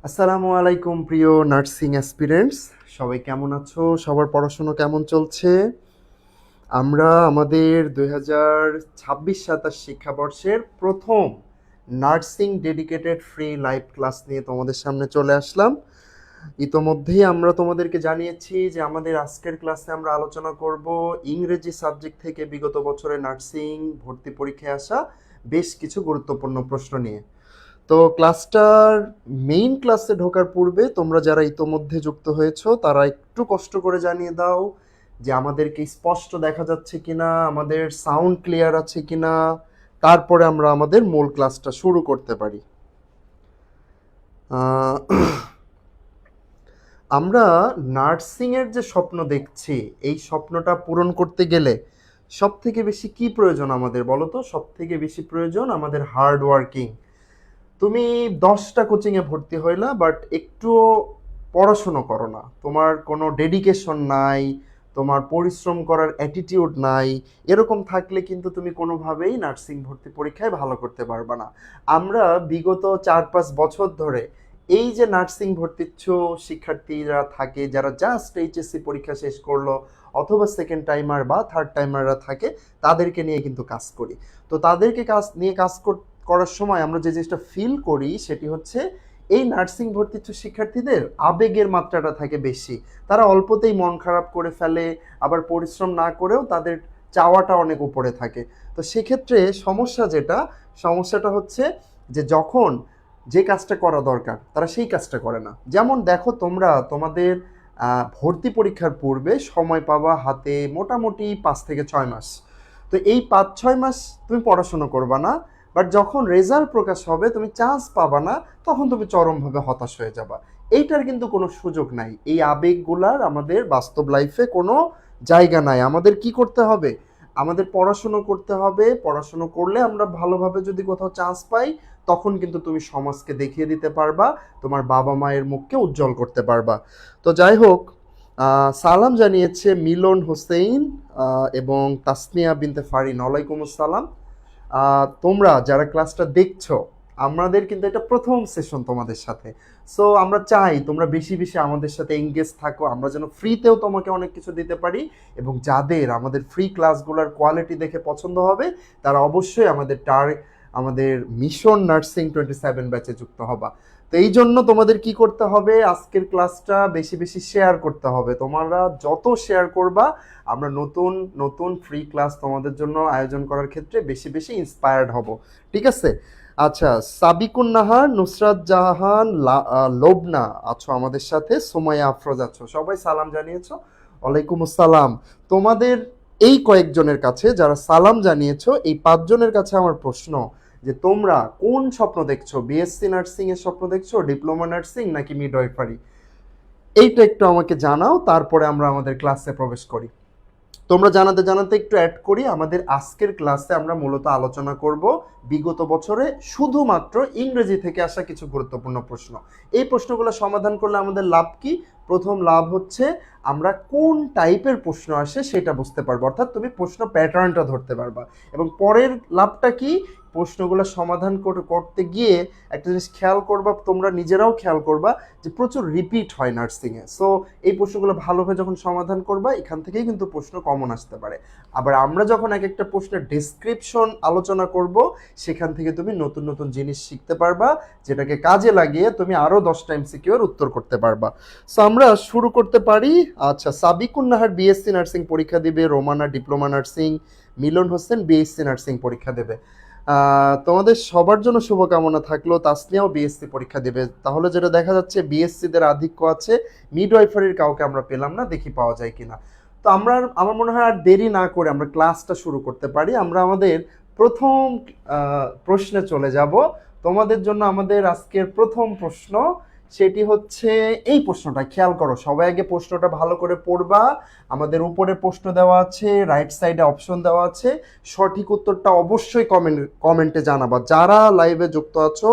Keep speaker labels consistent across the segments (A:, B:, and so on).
A: আসসালামু আলাইকুম প্রিয় নার্সিং অ্যাসপিরেন্টস, সবাই কেমন আছো? সবার পড়াশোনা কেমন চলছে? আমরা আমাদের 2026-27 শিক্ষাবর্ষের প্রথম nursing dedicated free live class নিয়ে তোমাদের সামনে চলে আসলাম। ইতোমধ্যেই আমরা তোমাদেরকে জানিয়েছি যে আমাদের আজকের ক্লাসে আমরা আলোচনা করব ইংরেজি সাবজেক্ট থেকে বিগত বছরে নার্সিং ভর্তি পরীক্ষায় আসা বেশ কিছু গুরুত্বপূর্ণ প্রশ্ন নিয়ে। তো ক্লাসটার মেইন ক্লাসে ঢোকার পূর্বে তোমরা যারা ইতোমধ্যে যুক্ত হয়েছো তারা একটু কষ্ট করে জানিয়ে দাও যে আমাদেরকে স্পষ্ট দেখা যাচ্ছে কিনা, আমাদের সাউন্ড ক্লিয়ার আছে কিনা, তারপরে আমরা আমাদের মূল ক্লাসটা শুরু করতে পারি। আহ, আমরা নার্সিংয়ের যে স্বপ্ন দেখছি, এই স্বপ্নটা পূরণ করতে গেলে সব থেকে বেশি কি প্রয়োজন আমাদের বলো তো? সব থেকে বেশি প্রয়োজন আমাদের হার্ড ওয়ার্কিং। তুমি 10টা কোচিংয়ে ভর্তি হইলা, বাট একটুও পড়াশুনো করো না, তোমার কোনো ডেডিকেশন নাই, তোমার পরিশ্রম করার অ্যাটিটিউড নাই, এরকম থাকলে কিন্তু তুমি কোনোভাবেই নার্সিং ভর্তি পরীক্ষায় ভালো করতে পারবে না। আমরা বিগত 4-5 বছর ধরে এই যে নার্সিং ভর্তিচ্ছ শিক্ষার্থীরা থাকে, যারা জাস্ট এইচএসসি পরীক্ষা শেষ করলো অথবা সেকেন্ড টাইমার বা থার্ড টাইমাররা থাকে, তাদেরকে নিয়ে কিন্তু কাজ করি। তো তাদেরকে কাজ করার সময় আমরা যে জিনিসটা ফিল করি সেটি হচ্ছে এই নার্সিং ভর্তিচ্ছ শিক্ষার্থীদের আবেগের মাত্রাটা থাকে বেশি। তারা অল্পতেই মন খারাপ করে ফেলে, আবার পরিশ্রম না করেও তাদের চাওয়াটা অনেক উপরে থাকে। তো সেক্ষেত্রে সমস্যাটা হচ্ছে যে যখন যে কাজটা করা দরকার তারা সেই কাজটা করে না। যেমন দেখো, তোমরা তোমাদের ভর্তি পরীক্ষার পূর্বে সময় পাবা হাতে মোটামুটি 5 থেকে 6 মাস। তো এই 5-6 মাস তুমি পড়াশোনা করবা না, বাট যখন রেজাল্ট প্রকাশ হবে তুমি চান্স পাবা না, তখন তুমি চরমভাবে হতাশ হয়ে যাবা। এইটার কিন্তু কোনো সুযোগ নাই, এই আবেগগুলার আমাদের বাস্তব লাইফে কোনো জায়গা নাই। আমাদের কি করতে হবে? আমাদের পড়াশুনো করতে হবে। পড়াশুনো করলে আমরা ভালোভাবে যদি কোথাও চান্স পাই, তখন কিন্তু তুমি সমাজকে দেখিয়ে দিতে পারবা, তোমার বাবা মায়ের মুখকে উজ্জ্বল করতে পারবা। তো যাই হোক, সালাম জানিয়েছে মিলন হোসেইন এবং তাসনিয়া বিনতে ফারিন। ওয়ালাইকুম আসসালাম। তোমরা যারা ক্লাসটা দেখছো, আমাদের কিন্তু এটা প্রথম সেশন তোমাদের সাথে। সো আমরা চাই তোমরা বেশি বেশি আমাদের সাথে এঙ্গেজ থাকো, আমরা যেন ফ্রিতেও তোমাকে অনেক কিছু দিতে পারি। এবং যাদের আমাদের ফ্রি ক্লাসগুলোর কোয়ালিটি দেখে পছন্দ হবে, তারা অবশ্যই আমাদের মিশন নার্সিং 27 ব্যাচে যুক্ত হবা। তো এই জন্য তোমাদের কি করতে হবে? আজকের ক্লাসটা বেশি বেশি শেয়ার করতে হবে। তোমরা যত শেয়ার করবা, আমরা নতুন নতুন ফ্রি ক্লাস তোমাদের জন্য আয়োজন করার ক্ষেত্রে বেশি বেশি ইন্সপায়ার্ড হব। ঠিক আছে? আচ্ছা, সাবিকুন নাহার, নুসরাত জাহান, লোবনা আছো আমাদের সাথে, সোমাইয়া আফরোজ আছো, সবাই সালাম জানিয়েছো। ওয়ালাইকুম আসসালাম। তোমাদের এই কয়েকজনের কাছে যারা সালাম জানিয়েছো, এই 5 জনের কাছে আমার প্রশ্ন যে তোমরা কোন স্বপ্ন দেখছো? বিএসসি নার্সিং এর স্বপ্ন দেখছো, ডিপ্লোমা নার্সিং, নাকি মিডওয়াইফারি? এইটা একটু আমাকে জানাও, তারপরে আমরা আমাদের ক্লাসে প্রবেশ করি। তোমরা জানাতে জানাতে একটু অ্যাড করি, আমাদের আজকের ক্লাসে আমরা মূলত আলোচনা করব বিগত বছরে শুধুমাত্র ইংরেজি থেকে আসা কিছু গুরুত্বপূর্ণ প্রশ্ন। এই প্রশ্নগুলো সমাধান করলে আমাদের লাভ কি? প্রথম লাভ হচ্ছে আমরা কোন টাইপের প্রশ্ন আসে সেটা বুঝতে পারবো, অর্থাৎ তুমি প্রশ্ন প্যাটার্নটা ধরতে পারবা। এবং পরের লাভটা কি? প্রশ্নগুলো সমাধান করতে গিয়ে একটা জিনিস খেয়াল করবা, তোমরা নিজেরাও খেয়াল করবা যে প্রচুর রিপিট হয় নার্সিংয়ে। সো এই প্রশ্নগুলো ভালোভাবে যখন সমাধান করবা, এখান থেকেই কিন্তু প্রশ্ন কমন আসতে পারে। আবার আমরা যখন এক একটা প্রশ্নের ডেসক্রিপশন আলোচনা করব, সেখান থেকে তুমি নতুন নতুন জিনিস শিখতে পারবা, যেটাকে কাজে লাগিয়ে তুমি আরও 10টা এমসিকিউর উত্তর করতে পারবা। সো আমরা শুরু করতে পারি। আচ্ছা, সাবিকুন নাহার বিএসসি নার্সিং পরীক্ষা দিবে, রোমানা ডিপ্লোমা নার্সিং, মিলন হোসেন বিএসসি নার্সিং পরীক্ষা দেবে। তোমাদের সবার জন্য শুভকামনা থাকলো। তাসনিয়াও বিএসসি পরীক্ষা দেবে। তাহলে যেটা দেখা যাচ্ছে, বিএসসিদের আধিক্য আছে, মিডওয়াইফারির কাউকে আমরা পেলাম না, দেখি পাওয়া যায় কিনা। তো আমার মনে হয় আর দেরি না করে আমরা ক্লাসটা শুরু করতে পারি। আমরা আমাদের প্রথম প্রশ্নে চলে যাব। তোমাদের জন্য আমাদের আজকের প্রথম প্রশ্ন, সেটি হচ্ছে এই প্রশ্নটা। খেয়াল করো, সবাই আগে প্রশ্নটা ভালো করে পড়বা। আমাদের উপরে প্রশ্ন দেওয়া আছে, রাইট সাইডে অপশন দেওয়া আছে। সঠিক উত্তরটা অবশ্যই কমেন্টে জানাবা। যারা লাইভে যুক্ত আছো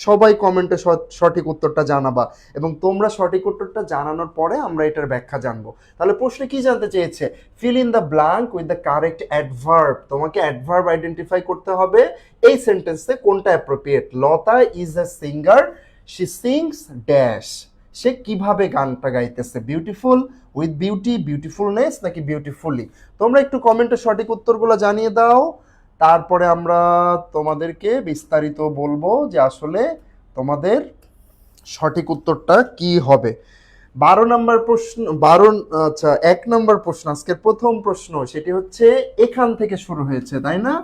A: সবাই কমেন্টে সঠিক উত্তরটা জানাবা, এবং তোমরা সঠিক উত্তরটা জানানোর পরে আমরা এটার ব্যাখ্যা জানবো। তাহলে প্রশ্নে কি জানতে চেয়েছে? Fill in the blank with the correct adverb. তোমাকে অ্যাডভার্ব আইডেন্টিফাই করতে হবে এই সেন্টেন্সে কোনটা appropriate. Lata is a singer, she sings dash, সে কিভাবে গানটা গাইতেছে, বিউটিফুল, উইথ বিউটি, বিউটিফুলনেস নাকি বিউটিফুলি? তোমরা একটু কমেন্টে সঠিক উত্তরগুলো জানিয়ে দাও, তারপরে আমরা তোমাদেরকে বিস্তারিত বলবো যে আসলে তোমাদের সঠিক উত্তরটা কি হবে। 12 নম্বর প্রশ্ন, 1 নম্বর প্রশ্ন, আজকের প্রথম প্রশ্ন, সেটি হচ্ছে এখান থেকে শুরু হয়েছে, তাই না?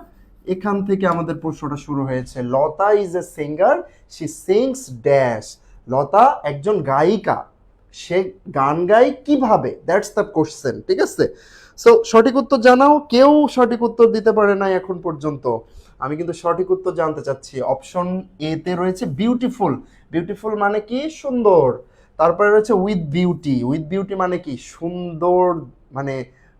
A: এখান থেকে আমাদের প্রশ্নটা শুরু হয়েছে। Lata is a singer, she sings dash. Lata একজন গায়িকা, সে গান গায় কিভাবে, দ্যাটস দ্য কোশ্চেন, ঠিক আছে? সো সঠিক উত্তর জানাও। কেউ সঠিক উত্তর দিতে পারে না এখন পর্যন্ত। আমি কিন্তু সঠিক উত্তর জানতে চাচ্ছি। অপশন এ তে রয়েছে বিউটিফুল। বিউটিফুল মানে কি? সুন্দর। তারপরে রয়েছে উইথ বিউটি। উইথ বিউটি মানে কি? সুন্দর, মানে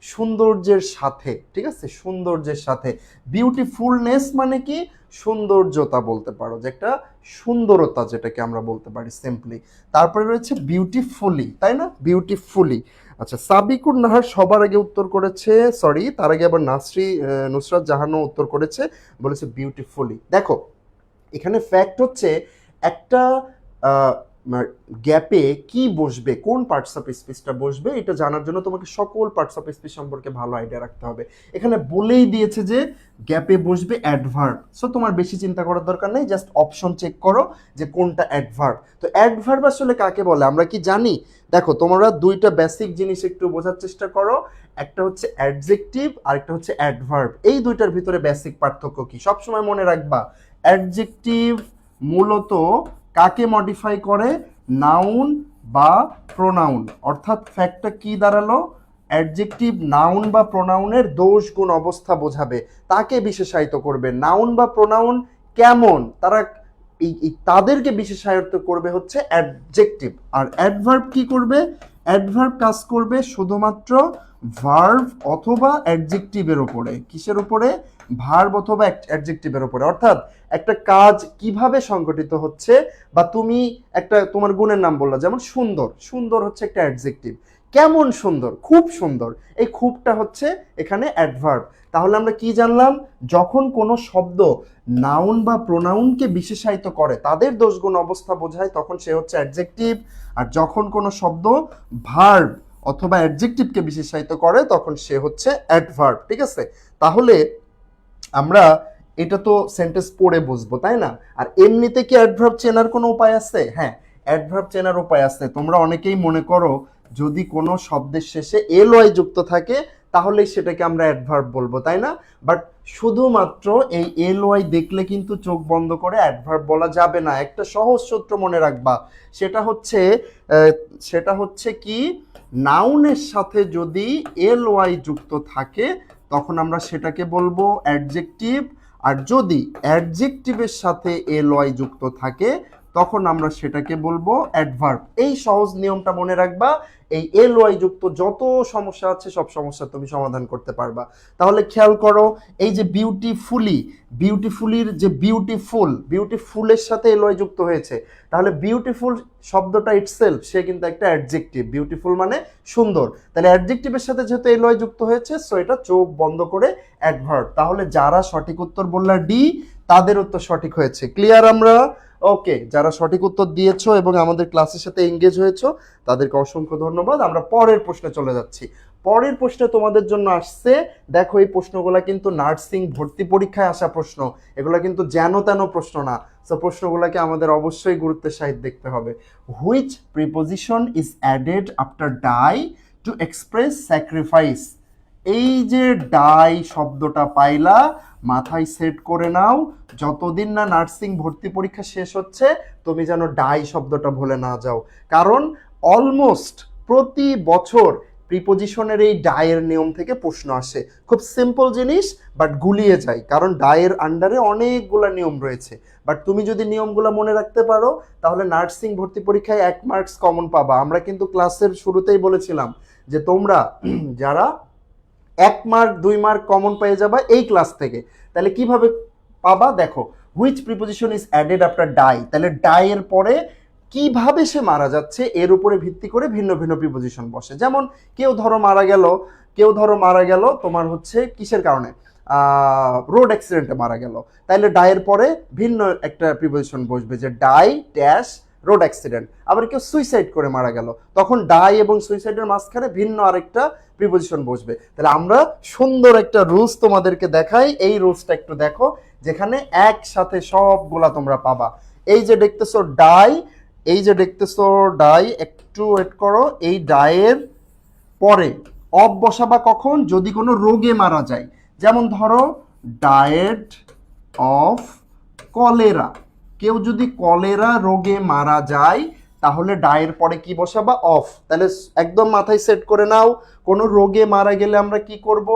A: সৌন্দর্যের সাথে, ঠিক আছে, সৌন্দর্যের সাথে। বিউটিফুলনেস মানে কি? সৌন্দর্যতা বলতে পারো, যে একটা সুন্দরতা যেটাকে আমরা বলতে পারি সিম্পলি। তারপরে রয়েছে বিউটিফুলি, তাই না? বিউটিফুলি। আচ্ছা, সাবিকুর নাহার সবার আগে উত্তর করেছে, সরি তার আগে আবার নুসরাত জাহানও উত্তর করেছে, বলেছে বিউটিফুলি। দেখো এখানে ফ্যাক্ট হচ্ছে একটা গ্যাপে কি বসবে, কোন পার্টস অফ স্পিচটা বসবে, এটা জানার জন্য তোমাকে সকল পার্টস অফ স্পিচ সম্পর্কে ভালো আইডিয়া রাখতে হবে। এখানে বলেই দিয়েছে যে গ্যাপে বসবে অ্যাডভার্ব, সো তোমার বেশি চিন্তা করার দরকার নেই, জাস্ট অপশন চেক করো যে কোনটা অ্যাডভার্ব। তো অ্যাডভার্ব আসলে কাকে বলে আমরা কি জানি? দেখো তোমরা দুইটা বেসিক জিনিস একটু বোঝার চেষ্টা করো, একটা হচ্ছে অ্যাডজেক্টিভ আর একটা হচ্ছে অ্যাডভার্ব। এই দুইটার ভিতরে বেসিক পার্থক্য কি সবসময় মনে রাখবা। অ্যাডজেক্টিভ মূলত কাকে মডিফাই করে? নাউন বা প্রোনাউন। অর্থাৎ ফ্যাক্টটা কি দাঁড়ালো? অ্যাডজেক্টিভ নাউন বা প্রোনাউনের দোষ গুণ অবস্থা বোঝাবে, তাকে বিশেষায়িত করবে। নাউন বা প্রোনাউন কেমন, তারা তাদেরকে বিশেষায়িত করবে হচ্ছে অ্যাডজেক্টিভ। আর অ্যাডভার্ব কি করবে? অ্যাডভার্ব কাজ করবে শুধুমাত্র ভার্ব অথবা অ্যাডজেক্টিভের উপরে। কিসের উপরে? ভার্ব অথবা অ্যাডজেক্টিভের উপরে। অর্থাৎ একটা কাজ কিভাবে সংগঠিত হচ্ছে, বা তুমি একটা তোমার গুণের নাম বললা, যেমন সুন্দর, সুন্দর হচ্ছে একটা অ্যাডজেক্টিভ। কেমন সুন্দর? খুব সুন্দর। এই খুবটা হচ্ছে এখানে অ্যাডভার্ব। তাহলে আমরা কি জানলাম? যখন কোনো শব্দ নাউন বা প্রোনাউনকে বিশেষায়িত করে, তাদের দোষগুণ অবস্থা বোঝায়, তখন সে হচ্ছে অ্যাডজেক্টিভ। আর যখন কোনো শব্দ ভার্ব অথবা অ্যাডজেক্টিভকে বিশেষায়িত করে, তখন সে হচ্ছে অ্যাডভার্ব, ঠিক আছে? তাহলে আমরা এটা তো সেন্টেন্স পড়ে বুঝবো, তাই না? আর এমনিতে কি অ্যাডভার্ব চেনার কোনো উপায় আছে? হ্যাঁ, অ্যাডভার্ব চেনার উপায় আছে। তোমরা অনেকেই মনে করো যদি কোনো শব্দের শেষে এল ওয়াই যুক্ত থাকে তাহলে সেটাকে আমরা অ্যাডভার্ব বলবো, তাই না? বাট শুধুমাত্র এই এল ওয়াই দেখলে কিন্তু চোখ বন্ধ করে অ্যাডভার্ব বলা যাবে না। একটা সহজ সূত্র মনে রাখবা, সেটা হচ্ছে কি, নাউনের সাথে যদি এল ওয়াই যুক্ত থাকে তখন আমরা সেটাকে বলবো অ্যাডজেক্টিভ, আর যদি অ্যাডজেক্টিভের সাথে এল ওয়াই যুক্ত থাকে তখন আমরা সেটাকে বলবো অ্যাডভার্ব। এই সহজ নিয়মটা মনে রাখবা, এই এল ওয়াই যুক্ত যত সমস্যা আছে সব সমস্যা তুমি সমাধান করতে পারবা। তাহলে খেয়াল করো, এই যে বিউটিফুলি, বিউটিফুলির যে বিউটিফুল, বিউটিফুলের সাথে এল ওয়াই যুক্ত হয়েছে, তাহলে বিউটিফুল শব্দটা ইটসেলফ সে কিন্তু একটা অ্যাডজেক্টিভ। বিউটিফুল মানে সুন্দর, তাহলে অ্যাডজেক্টিভের সাথে যেহেতু এল ওয়াই যুক্ত হয়েছে, সো এটা চোখ বন্ধ করে অ্যাডভার্ব। তাহলে যারা সঠিক উত্তর বললা ডি, তাদের উত্তর সঠিক হয়েছে। ক্লিয়ার আমরা? ওকে, যারা সঠিক উত্তর দিয়েছো এবং আমাদের ক্লাসের সাথে এঙ্গেজ হয়েছো তাদেরকে অসংখ্য ধন্যবাদ। আমরা পরের প্রশ্নে চলে যাচ্ছি। পরের প্রশ্নে তোমাদের জন্য আসছে, দেখো এই প্রশ্নগুলো কিন্তু নার্সিং ভর্তি পরীক্ষায় আসা প্রশ্ন, এগুলো কিন্তু যেন তেন প্রশ্ন না। সো প্রশ্নগুলোকে আমাদের অবশ্যই গুরুত্বের সহিত দেখতে হবে। Which preposition is added after die to express sacrifice? এই যে ডাই শব্দটা পাইলা, মাথায় সেট করে নাও, যতদিন না নার্সিং ভর্তি পরীক্ষা শেষ হচ্ছে তুমি যেন ডাই শব্দটা ভুলে না যাও। কারণ অলমোস্ট প্রতি বছর প্রিপোজিশনের এই ডায়ের নিয়ম থেকে প্রশ্ন আসে। খুব সিম্পল জিনিস বাট গুলিয়ে যায়, কারণ ডায়ের আন্ডারে অনেকগুলো নিয়ম রয়েছে। বাট তুমি যদি নিয়মগুলো মনে রাখতে পারো তাহলে নার্সিং ভর্তি পরীক্ষায় 1 মার্কস কমন পাবা। আমরা কিন্তু ক্লাসের শুরুতেই বলেছিলাম যে তোমরা যারা 1 মার্ক 2 মার্ক কমন পেয়ে যাবা এই ক্লাস থেকে। তাহলে কিভাবে পাবা? দেখো, which preposition is added after die, তাহলে ডাই এর পরে কিভাবে সে মারা যাচ্ছে এর উপরে ভিত্তি করে ভিন্ন ভিন্ন প্রিপোজিশন বসে। যেমন কেউ ধরো মারা গেল তোমার হচ্ছে কিসের কারণে, রোড অ্যাক্সিডেন্টে মারা গেল, তাইলে ডাইয়ের পরে ভিন্ন একটা প্রিপোজিশন বসবে, যে ডাই ড্যাশ রোড অ্যাক্সিডেন্ট। আবার কেউ সুইসাইড করে মারা গেল, তখন ডাই এবং সুইসাইডের মাঝখানে ভিন্ন আরেকটা প্রিপোজিশন বসবে। তাহলে আমরা সুন্দর একটা রুলস তোমাদেরকে দেখাই, এই রুলসটা একটু দেখো, যেখানে একসাথে সবগুলা তোমরা পাবা। এই যে দেখতেছো ডাই, এই যে দেখতেছো ডাই, একটু ওয়েট করো, এই ডায়ের পরে অফ বসাবা কখন? যদি কোনো রোগে মারা যায়, যেমন ধরো ডায়েড অফ কলেরা, কেউ যদি কলেরা রোগে মারা যায় তাহলে ডায়ের পরে কি বসাবা? অফ। তাহলে একদম মাথায় সেট করে নাও, কোনো রোগে মারা গেলে আমরা কি করব?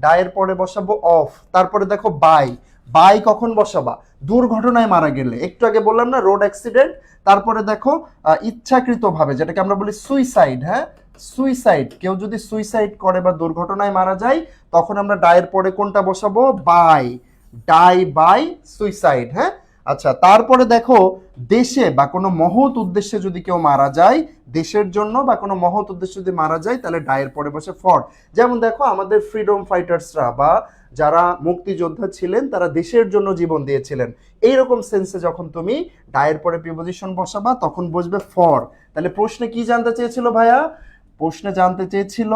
A: ডায়ের পরে বসাবো অফ। তারপরে দেখো বাই, বাই কখন বসাবা? দুর্ঘটনায় মারা গেলে, একটু আগে বললাম না রোড অ্যাক্সিডেন্ট। তারপরে দেখো ইচ্ছাকৃতভাবে, যেটাকে আমরা বলি সুইসাইড, হ্যাঁ সুইসাইড, কেউ যদি সুইসাইড করে বা দুর্ঘটনায় মারা যায় তখন আমরা ডায়ের পরে কোনটা বসাবো? বাই, ডাই বাই সুইসাইড, হ্যাঁ। আচ্ছা, তারপরে দেখো দেশে বা কোনো মহৎ উদ্দেশ্যে যদি কেউ মারা যায়, দেশের জন্য বা কোনো মহৎ উদ্দেশ্যে যদি মারা যায় তাহলে ডায়ের পরে বসে ফর। যেমন দেখো আমাদের ফ্রিডম ফাইটার্সরা বা যারা মুক্তিযোদ্ধা ছিলেন তারা দেশের জন্য জীবন দিয়েছিলেন, এইরকম সেন্সে যখন তুমি ডায়ের পরে প্রিপোজিশন বসাবা তখন বসবে ফর। তাহলে প্রশ্নে কি জানতে চেয়েছিল ভাইয়া? প্রশ্নে জানতে চেয়েছিল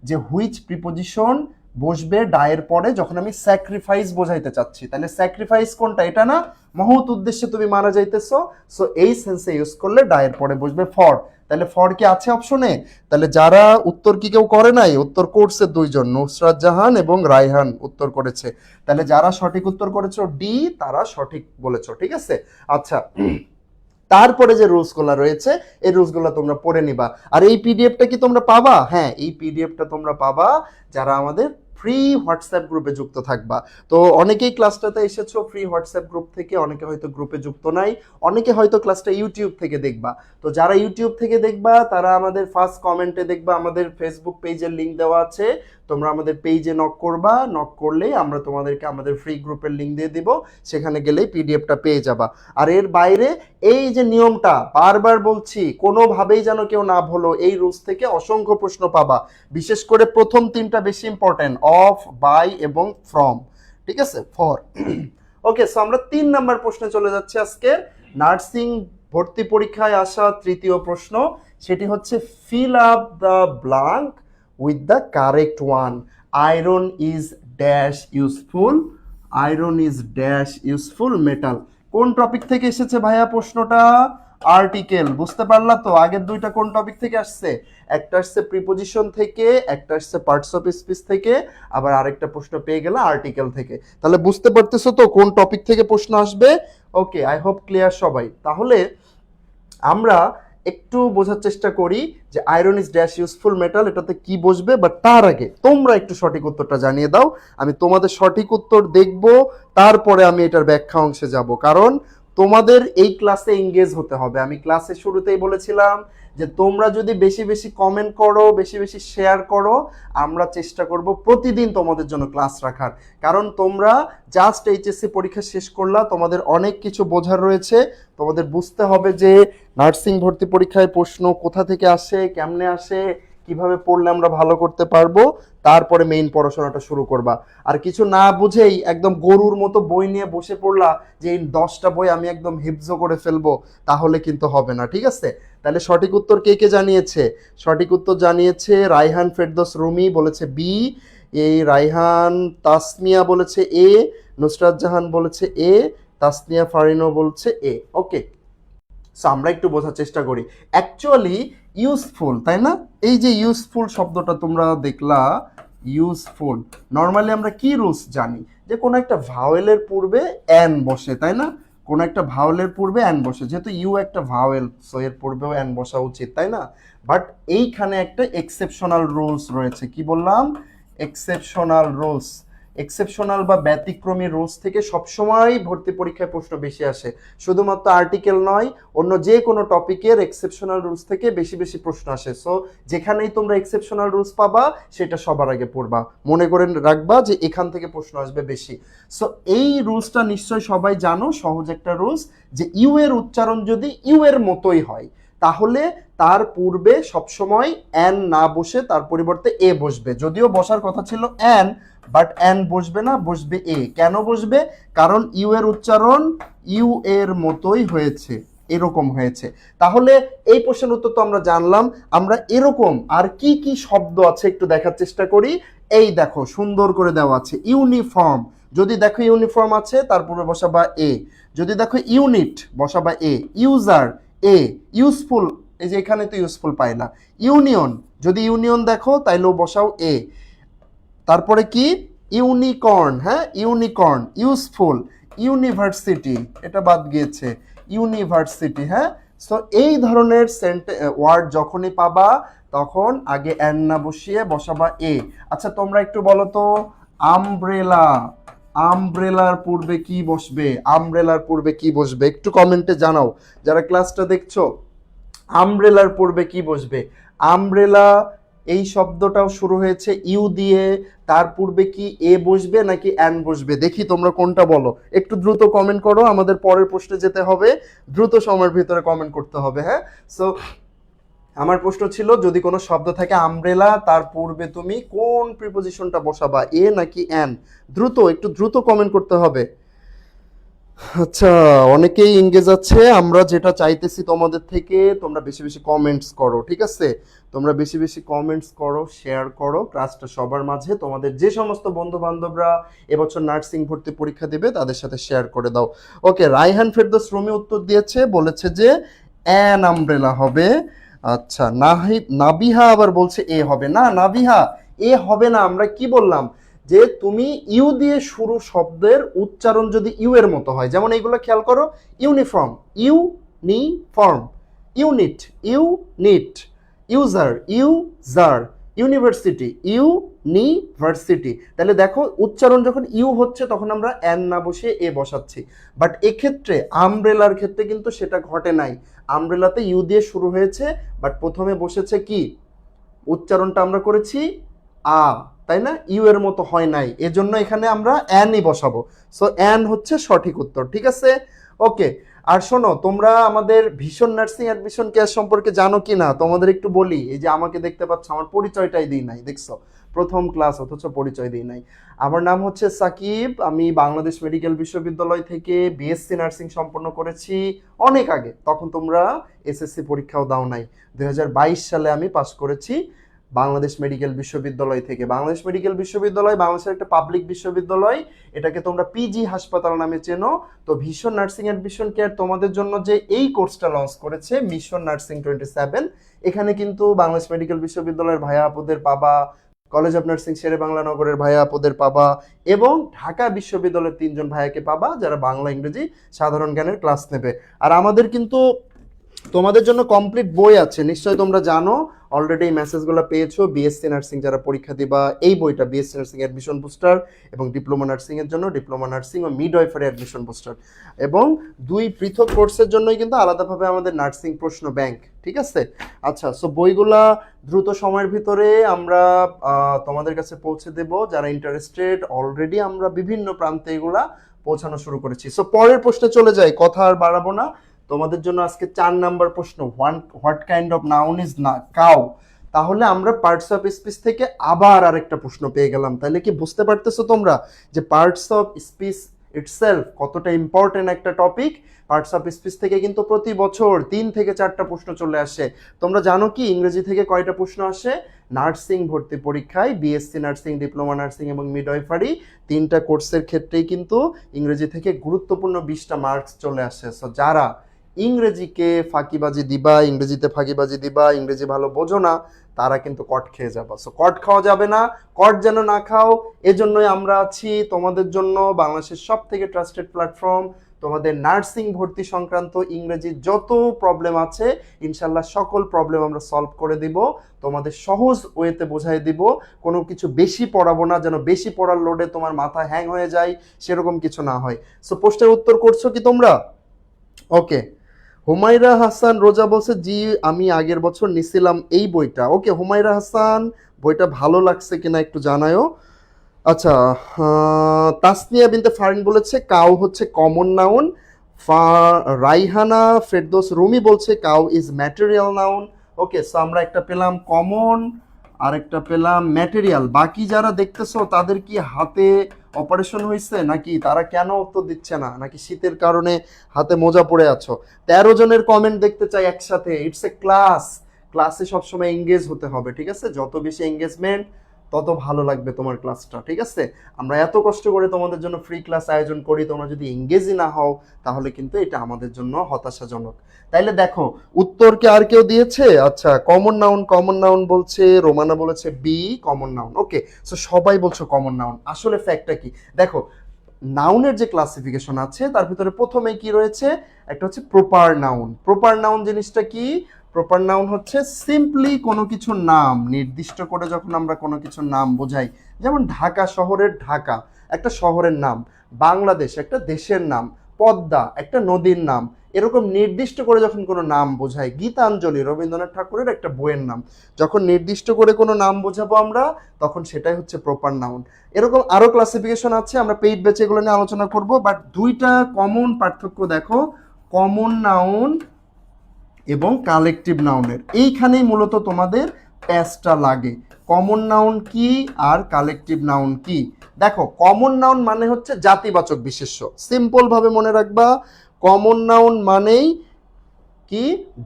A: যে হুইচ প্রিপোজিশন বসবে ডায়ের পরে যখন আমি স্যাক্রিফাইস বোঝাইতে চাচ্ছি। তাহলে স্যাক্রিফাইস কোনটা? এটা না, মহৎ উদ্দেশ্যে তুমি মারা যাইতেছো, সো এই সেন্সে ইউজ করলে ডায়ের পরে বসবে ফর। তাহলে ফর কি আছে অপশনে? তাহলে যারা উত্তর কি কেউ করে নাই? উত্তর করছে দুইজন, নুসরাত জাহান এবং রায়হান উত্তর করেছে। তাহলে যারা সঠিক উত্তর করেছো ডি, তারা সঠিক বলেছো, ঠিক আছে। আচ্ছা, তারপরে যে রুলসগুলো রয়েছে এই রুলসগুলো তোমরা পড়ে নিবা। আর এই পিডিএফটা কি তোমরা পাবা? হ্যাঁ, এই পিডিএফটা তোমরা পাবা যারা আমাদের ফ্রি হোয়াটসঅ্যাপ গ্রুপে যুক্ত থাকবা। তো অনেকেই ক্লাসটাতে এসেছো ফ্রি হোয়াটসঅ্যাপ গ্রুপ থেকে, অনেকে হয়তো গ্রুপে যুক্ত নাই, অনেকে হয়তো ক্লাসটা ইউটিউব থেকে দেখবা। তো যারা ইউটিউব থেকে দেখবা তারা আমাদের ফার্স্ট কমেন্টে দেখবা আমাদের ফেসবুক পেজের লিঙ্ক দেওয়া আছে, তোমরা আমাদের পেজে নক করবা, নক করলেই আমরা তোমাদেরকে আমাদের ফ্রি গ্রুপের লিঙ্ক দিয়ে দিব, সেখানে গেলেই পিডিএফটা পেয়ে যাবা। আর এর বাইরে এই যে নিয়মটা বারবার বলছি, কোনোভাবেই যেন কেউ না ভুলো, এই রুলস থেকে অসংখ্য প্রশ্ন পাবা, বিশেষ করে প্রথম তিনটা বেশি ইম্পর্টেন্ট, অফ, বাই এবং ফ্রম, ঠিক আছে, ফর। ওকে, সো আমরা 3 নাম্বার প্রশ্নে চলে যাচ্ছি আজকে। নার্সিং ভর্তি পরীক্ষায় আসা তৃতীয় প্রশ্ন, সেটি হচ্ছে fill up the blank with the correct one. Iron is dash useful, iron is dash useful metal. কোন টপিক থেকে এসেছে ভাইয়া প্রশ্নটা? আর্টিকেল। বুঝতে পারলা তো? আগের দুইটা কোন টপিক থেকে আসছে? একটা আসছে প্রিপোজিশন থেকে, একটা আসছে পার্টস অফ স্পিচ থেকে, আবার আরেকটা প্রশ্ন পেয়ে গেলে আর্টিকেল থেকে। তাহলে বুঝতে পারতেছো তো কোন টপিক থেকে প্রশ্ন আসবে? ওকে, আই হোপ ক্লিয়ার সবাই। তাহলে আমরা একটু বোঝার চেষ্টা করি যে iron is dash useful metal এটাতে কি বসবে, বাট তার আগে তোমরা একটু সঠিক উত্তরটা জানিয়ে দাও। আমি তোমাদের সঠিক উত্তর দেখব, তারপরে আমি এটার ব্যাখ্যা অংশে যাব, কারণ তোমাদের এই ক্লাসে এঙ্গেজ হতে হবে। আমি ক্লাসের শুরুতেই বলেছিলাম যে তোমরা যদি বেশি বেশি কমেন্ট করো, বেশি বেশি শেয়ার করো, আমরা চেষ্টা করব প্রতিদিন তোমাদের জন্য ক্লাস রাখার। কারণ তোমরা জাস্ট এইচএসসি পরীক্ষা শেষ করলা, তোমাদের অনেক কিছু বোঝার রয়েছে, তোমাদের বুঝতে হবে যে নার্সিং ভর্তি পরীক্ষায় প্রশ্ন কোথা থেকে আসে, কেমনে আসে, কিভাবে পড়লে আমরা ভালো করতে পারবো, তারপরে মেইন পড়াশোনাটা শুরু করবা। আর কিছু না বুঝেই একদম গরুর মতো বই নিয়ে বসে পড়লা যে এই 10টা বই আমি একদম হিফজ করে ফেলবো, তাহলে কিন্তু হবে না, ঠিক আছে। তাহলে সঠিক উত্তর কে কে জানিয়েছে? সঠিক উত্তর জানিয়েছে রায়হান ফেরদৌস রুমি, বলেছে বি। এই রায়হান তাসমিয়া বলেছে এ, নুসরাত জাহান বলেছে এ, তাসনিয়া ফারিনো বলছে এ। ওকে, সো আমরা একটু বোঝার চেষ্টা করি। অ্যাকচুয়ালি ইউজফুল, তাই না? এই যে ইউজফুল শব্দটা তোমরা দেখলা, ইউজফুল, নর্মালি আমরা কি রুলস জানি যে কোনো একটা ভাওয়েলের পূর্বে অ্যান বসে, তাই না? কোনো একটা ভাওয়েলের পূর্বে অ্যান বসে, যেহেতু ইউ একটা ভাওয়েল সো এর পূর্বেও অ্যান বসা উচিত, তাই না? বাট এইখানে একটা এক্সেপশনাল রুলস রয়েছে। কি বললাম? Exceptional rules. এক্সেপশনাল বা ব্যতিক্রমী রুলস থেকে সবসময় ভর্তি পরীক্ষায় প্রশ্ন বেশি আসে, শুধুমাত্র আর্টিকেল নয়, অন্য যে কোনো টপিকের এক্সেপশনাল রুলস থেকে বেশি বেশি প্রশ্ন আসে। সো যেখানেই তোমরা এক্সেপশনাল রুলস পাবা সেটা সবার আগে পড়বা, মনে করে রাখবা যে এখান থেকে প্রশ্ন আসবে বেশি। সো এই রুলসটা নিশ্চয় সবাই জানো, সহজ একটা রুলস, যে ইউ এর উচ্চারণ যদি ইউ এর মতোই হয় তাহলে তার পূর্বে সবসময় অ্যান না বসে তার পরিবর্তে এ বসবে। যদিও বসার কথা ছিল অ্যান, বাট অ্যান বসবে না, বসবে এ। কেন বসবে? কারণ ইউ এর উচ্চারণ ইউ এর মতোই হয়েছে। এরকম হয়েছে। তাহলে এই প্রশ্নের উত্তর তো আমরা জানলাম। আমরা এরকম আর কি কি শব্দ আছে একটু দেখার চেষ্টা করি। এই দেখো সুন্দর করে দেওয়া আছে ইউনিফর্ম, যদি দেখো ইউনিফর্ম আছে তারপরে বসাবা এ, যদি দেখো ইউনিট বসাবা এ, ইউজার এ, ইউজফুল এই যে এখানে তো ইউজফুল পাই না, ইউনিয়ন যদি ইউনিয়ন দেখো তাইলেও বসাও এ, তারপরে কি ইউনিকর্ন, হ্যাঁ ইউনিকর্ন, ইউজফুল, ইউনিভার্সিটি এটা বাদ গিয়েছে, ইউনিভার্সিটি, হ্যাঁ। সো এই ধরনের ওয়ার্ড যখনই পাবা তখন আগে এন না বসিয়ে বসাবা এ। আচ্ছা তোমরা একটু বলো তো আমব্রেলা, আমব্রেলার পূর্বে কি বসবে, আমব্রেলার পূর্বে কি বসবে একটু কমেন্টে জানাও যারা ক্লাসটা দেখছো, আমব্রেলার পূর্বে কি বসবে। আমব্রেলা এই শব্দটাও শুরু হয়েছে ইউ দিয়ে, তার পূর্বে কি এ বসবে নাকি অ্যান বসবে, দেখি তোমরা কোনটা বলো, একটু দ্রুত কমেন্ট করো, আমাদের পরের প্রশ্নে যেতে হবে, দ্রুত সময়ের ভিতরে কমেন্ট করতে হবে, হ্যাঁ। সো আমার প্রশ্ন ছিল যদি কোনো শব্দ থাকে আমব্রেলা তার পূর্বে তুমি কোন প্রিপোজিশনটা বসাবা, এ নাকি অ্যান, দ্রুত একটু দ্রুত কমেন্ট করতে হবে। আচ্ছা অনেকেই এঙ্গেজ আছে, আমরা যেটা চাইতেছি তোমাদের থেকে তোমরা বেশি বেশি কমেন্টস করো, ঠিক আছে, তোমরা বেশি বেশি কমেন্টস করো, শেয়ার করো ক্লাসটা সবার মাঝে, তোমাদের যে সমস্ত বন্ধু বান্ধবরা এবছর নার্সিং ভর্তি পরীক্ষা দিবে তাদের সাথে শেয়ার করে দাও। ওকে রাইহান ফেরদৌস রুমি উত্তর দিয়েছে, বলেছে যে অ্যান আমব্রেলা হবে। আচ্ছা নাবিহা আবার বলছে এ হবে না, নাবিহা এ হবে না, আমরা কি বললাম যে তুমি ইউ দিয়ে শুরু শব্দের উচ্চারণ যদি ইউ এর মতো হয়, যেমন এইগুলো খেয়াল করো, uniform uniform, unit unit, user user, university university, তাহলে দেখো উচ্চারণ যখন ইউ হচ্ছে তখন আমরা এন না বসে এ বসাচ্ছি, বাট এক্ষেত্রে আমব্রেলার ক্ষেত্রে কিন্তু সেটা ঘটে নাই, আমব্রেলাতে ইউ দিয়ে শুরু হয়েছে বাট প্রথমে বসেছে কি, উচ্চারণটা আমরা করেছি আ, তাই না, ইউ এর মতো হয় নাই, এজন্য এখানে আমরা অ্যানই বসাবো। সো অ্যান হচ্ছে সঠিক উত্তর, ঠিক আছে। ওকে আর শোনো তোমরা আমাদের ভীষণ নার্সিং অ্যাডমিশন কেয়ার সম্পর্কে জানো কি না, তোমাদের একটু বলি, এই যে আমাকে দেখতে পাচ্ছ আমার পরিচয়টাই দিই নাই, দেখছো প্রথম ক্লাস অথচ পরিচয় দিই নাই। আমার নাম হচ্ছে সাকিব, আমি বাংলাদেশ মেডিকেল বিশ্ববিদ্যালয় থেকে বিএসসি নার্সিং সম্পন্ন করেছি অনেক আগে, তখন তোমরা এসএসসি পরীক্ষাও দাও নাই, 2022 সালে আমি পাস করেছি বাংলাদেশ মেডিকেল বিশ্ববিদ্যালয় থেকে। বাংলাদেশ মেডিকেল বিশ্ববিদ্যালয় বাংলাদেশের একটা পাবলিক বিশ্ববিদ্যালয়, এটাকে তোমরা পিজি হাসপাতাল নামে চেনো। তো ভীষণ নার্সিং অ্যাডমিশন কেয়ার তোমাদের জন্য যে এই কোর্সটা লঞ্চ করেছে মিশন নার্সিং 27, এখানে কিন্তু বাংলাদেশ মেডিকেল বিশ্ববিদ্যালয়ের ভাইয়া আপুদের পাবা, কলেজ অফ নার্সিং শেরে বাংলা নগরের ভাইয়া আপুদের পাবা, এবং ঢাকা বিশ্ববিদ্যালয়ের 3জন ভাইয়াকে পাবা যারা বাংলা ইংরেজি সাধারণ জ্ঞানের ক্লাস নেবে। আর আমাদের কিন্তু তোমাদের জন্য কমপ্লিট বই আছে, নিশ্চয়ই তোমরা জানো, অলরেডি এই মেসেজগুলো পেয়েছো, বিএসসি নার্সিং যারা পরীক্ষা দিবা এই বইটা বিএসসি নার্সিং অ্যাডমিশন বুস্টার, এবং ডিপ্লোমা নার্সিং এর জন্য ডিপ্লোমা নার্সিং ও মিডওয়াইফারি অ্যাডমিশন বুস্টার, এবং দুই পৃথক কোর্সের জন্যই কিন্তু আলাদাভাবে আমাদের নার্সিং প্রশ্ন ব্যাংক, ঠিক আছে। আচ্ছা সো বইগুলা দ্রুত সময়ের ভিতরে আমরা তোমাদের কাছে পৌঁছে দেব, যারা ইন্টারেস্টেড অলরেডি আমরা বিভিন্ন প্রান্তে এগুলা পৌঁছানো শুরু করেছি। সো পরের প্রশ্নে চলে যাই, কথা আর বাড়াবো না, তোমাদের জন্য আজকে 4 নাম্বার প্রশ্ন, what kind of noun is না কাউ। তাহলে আমরা পার্টস অফ স্পিচ থেকে আবার আরেকটা প্রশ্ন পেয়ে গেলাম, তাহলে কি বুঝতে পারতেছো তোমরা যে পার্টস অফ স্পিচ ইটসেলফ কতটা ইম্পর্টেন্ট একটা টপিক। পার্টস অফ স্পিচ থেকে কিন্তু প্রতি বছর 3 থেকে 4টা প্রশ্ন চলে আসে। তোমরা জানো কি ইংরেজি থেকে কয়টা প্রশ্ন আসে, নার্সিং ভর্তি পরীক্ষায় বিএসসি নার্সিং, ডিপ্লোমা নার্সিং এবং মিডওয়াইফারি 3টা কোর্সের ক্ষেত্রেই কিন্তু ইংরেজি থেকে গুরুত্বপূর্ণ 20টা মার্কস চলে আসে। সো যারা ইংরেজিকে ফাঁকিবাজি দিবা, ইংরেজিতে ফাঁকিবাজি দিবা, ইংরেজি ভালো বোঝো না, তারা কিন্তু কট খেয়ে যাবা। সো কট খাওয়া যাবে না, কট যেন না খাও, এজন্যই আমরা আছি তোমাদের জন্য, বাংলাদেশের সব থেকে ট্রাস্টেড প্ল্যাটফর্ম। তোমাদের নার্সিং ভর্তি সংক্রান্ত ইংরেজি যত প্রবলেম আছে ইনশাল্লাহ সকল প্রবলেম আমরা সলভ করে দিব, তোমাদের সহজ ওয়েতে বোঝাই দিব, কোনো কিছু বেশি পড়াবো না, যেন বেশি পড়ার লোডে তোমার মাথা হ্যাং হয়ে যায়, সেরকম কিছু না হয়। সো প্রশ্নের উত্তর করছো কি তোমরা? ওকে হুমায়রা হাসান রোজা বলছে জি আমি আগের বছর নিছিলাম এই বইটা। ওকে হুমায়রা হাসান বইটা ভালো লাগছে কিনা একটু জানায়ও। আচ্ছা তাসনিয়া বিনতে ফারিন বলেছে কাউ হচ্ছে কমন নাউন। রাইহানা ফেরদৌস রুমি বলছে cow is material noun. Okay so আমরা একটা পেলাম কমন আর একটা পেলাম ম্যাটেরিয়াল। বাকি যারা দেখতেছো তাদের কি হাতে অপারেশন হয়েছে নাকি, তারা কেন উত্তর দিচ্ছে না, নাকি শীতের কারণে হাতে মোজা পড়ে আছো? 13 জনের কমেন্ট দেখতে চাই একসাথে। ইটস এ ক্লাস, ক্লাসে সবসময় এঙ্গেজ হতে হবে, ঠিক আছে? যত বেশি এঙ্গেজমেন্ট তত ভালো লাগবে তোমার ক্লাসটা, ঠিক আছে? আমরা এত কষ্ট করে তোমাদের জন্য ফ্রি ক্লাস আয়োজন করি, তোমরা যদি এঙ্গেজই না হও তাহলে কিন্তু এটা আমাদের জন্য হতাশাজনক। তাইলে দেখো উত্তর কি আর কেউ দিয়েছে? আচ্ছা, কমন নাউন, কমন নাউন বলছে, রোমানা বলেছে বি কমন নাউন। ওকে, সো সবাই বলছো কমন নাউন। আসলে ফ্যাক্টটা কি দেখো, নাউনের যে ক্লাসিফিকেশন আছে তার ভিতরে প্রথমেই কি রয়েছে, একটা হচ্ছে প্রপার নাউন। প্রপার নাউন জিনিসটা কি? প্রপার নাউন হচ্ছে সিম্পলি কোনো কিছুর নাম নির্দিষ্ট করে যখন আমরা কোনো কিছুর নাম বোঝাই, যেমন ঢাকা শহরের ঢাকা একটা শহরের নাম, বাংলাদেশ একটা দেশের নাম, পদ্মা একটা নদীর নাম, এরকম নির্দিষ্ট করে যখন কোনো নাম বোঝাই, গীতাঞ্জলি রবীন্দ্রনাথ ঠাকুরের একটা বইয়ের নাম, যখন নির্দিষ্ট করে কোনো নাম বোঝাবো আমরা তখন সেটাই হচ্ছে প্রপার নাউন। এরকম আরো ক্লাসিফিকেশন আছে, আমরা পেইড ব্যাচে এগুলো নিয়ে আলোচনা করব, বাট দুইটা কমন পার্থক্য দেখো, কমন নাউন এবং কালেকটিভ নাউনের, এইখানেই মূলত তোমাদের প্যাচটা লাগে। কমন নাউন কি আর কালেকটিভ নাউন কি? দেখো, কমন নাউন মানে হচ্ছে জাতিবাচক বিশেষ্য, সিম্পল ভাবে মনে রাখবা, কমন নাউন মানেই কি?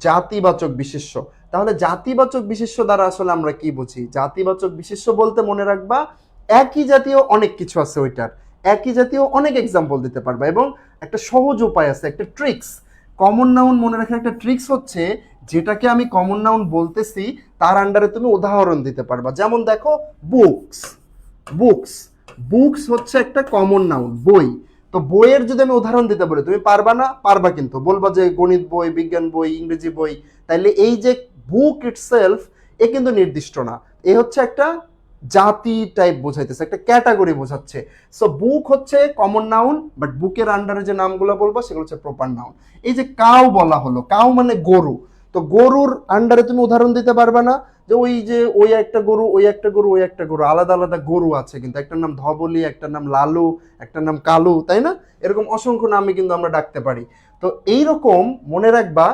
A: জাতিবাচক বিশেষ্য। তাহলে জাতিবাচক বিশেষ্য দ্বারা আসলে আমরা কি বুঝি? জাতিবাচক বিশেষ্য বলতে মনে রাখবা একই জাতীয় অনেক কিছু আছে, ওইটার একই জাতীয় অনেক এক্সাম্পল দিতে পারবা, এবং একটা সহজ উপায় আছে, একটা ট্রিক্স। কমন নাউন মনে রাখার একটা ট্রিক্স হচ্ছে, যেটাকে আমি কমন নাউন বলতেছি তার আন্ডারে তুমি উদাহরণ দিতে পারবা। যেমন দেখো, বুকস, বুকস, বুকস হচ্ছে একটা কমন নাউন, বই। তো বইয়ের যদি আমি উদাহরণ দিতে বলি তুমি পারবা না? পারবা, কিন্তু বলবা যে গণিত বই, বিজ্ঞান বই, ইংরেজি বই। তাইলে এই যে বুক ইটসেলফ, এ কিন্তু নির্দিষ্ট না, এ হচ্ছে একটা জাতি টাইপ বোঝাইতেছে, একটা ক্যাটাগরি বোঝাচ্ছে। সো বুক হচ্ছে কমন নাউন, বাট বুকের আন্ডারে যে নামগুলো বলবো সেগুলো হচ্ছে প্রপার নাউন। এই যে কাউ বলা হলো, কাউ মানে গরু, তো গরুর আন্ডারে তুমি উদাহরণ দিতে পারবে না যে ওই একটা গরু, ওই একটা গরু, ওই একটা গরু, আলাদা আলাদা গরু আছে, কিন্তু একটার নাম ধবলি, একটার নাম লালু, একটার নাম কালু, তাই না? এরকম অসংখ্য নামে কিন্তু আমরা ডাকতে পারি। তো এইরকম মনে রাখবা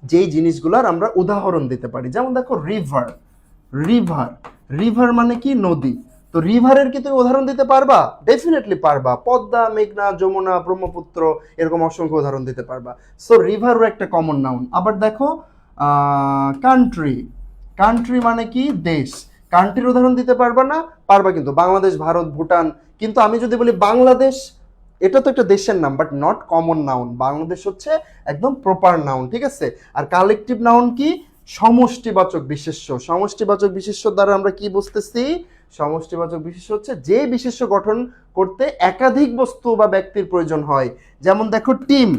A: যেই জিনিসগুলার আমরা উদাহরণ দিতে পারি। যেমন দেখো, রিভার, রিভার, রিভার মানে কি? নদী। তো রিভারের কি তুমি উদাহরণ দিতে পারবা? ডেফিনেটলি পারবা, পদ্মা, মেঘনা, যমুনা, ব্রহ্মপুত্র, এরকম অসংখ্য উদাহরণ দিতে পারবা। সো রিভারও একটা কমন নাউন। আবার দেখো, কান্ট্রি, কান্ট্রি মানে কি? দেশ। কান্ট্রির উদাহরণ দিতে পারবা না? পারবা, কিন্তু বাংলাদেশ, ভারত, ভুটান। কিন্তু আমি যদি বলি বাংলাদেশ, এটা তো একটা দেশের নাম, but not common noun. Bangladesh হচ্ছে একদম প্রপার নাউন, ঠিক আছে? আর কালেকটিভ নাউন কি? সমষ্টিবাচক বিশেষ্য। সমষ্টিবাচক বিশেষ্য দ্বারা আমরা কি বুঝতেছি? সমষ্টিবাচক বিশেষ্য হচ্ছে যে বিশেষ্য গঠন করতে একাধিক বস্তু বা ব্যক্তির প্রয়োজন হয়। যেমন দেখো, টিম,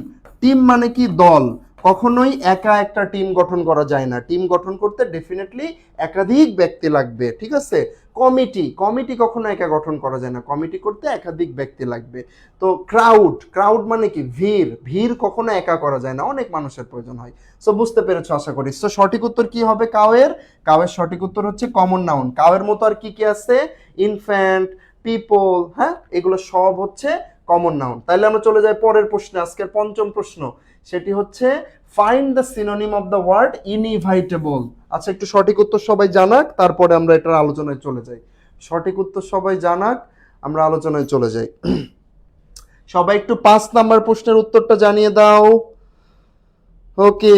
A: টিম মানে কি? দল। কখনোই একা একটা টিম গঠন করা যায় না, টিম গঠন করতে ডেফিনেটলি একাধিক ব্যক্তি লাগবে, ঠিক আছে? কমিটি, কমিটি কখনো একা গঠন করা যায় না, কমিটি করতে একাধিক ব্যক্তি লাগবে। তো ক্রাউড, ক্রাউড মানে কি? ভিড়, ভিড় কখনো একা করা যায় না, অনেক মানুষের প্রয়োজন হয়। সো বুঝতে পেরেছো আশা করি। সো সঠিক উত্তর কি হবে কাউয়ের? কাউয়ের সঠিক উত্তর হচ্ছে কমন নাউন। কাউয়ের মতো আর কি কি আছে? ইনফ্যান্ট, পিপল, হ্যাঁ, এগুলো সব হচ্ছে কমন নাউন। তাহলে আমরা চলে যাই পরের প্রশ্নে, আজকের পঞ্চম প্রশ্ন, সেটি হচ্ছে find the synonym of the word inevitable. আচ্ছা, একটু সঠিক উত্তর সবাই জানাক, তারপরে আমরা এটার আলোচনায় চলে যাই। সঠিক উত্তর সবাই জানাক, আমরা আলোচনায় চলে যাই। সবাই একটু 5 নাম্বার প্রশ্নের উত্তরটা জানিয়ে দাও। ওকে,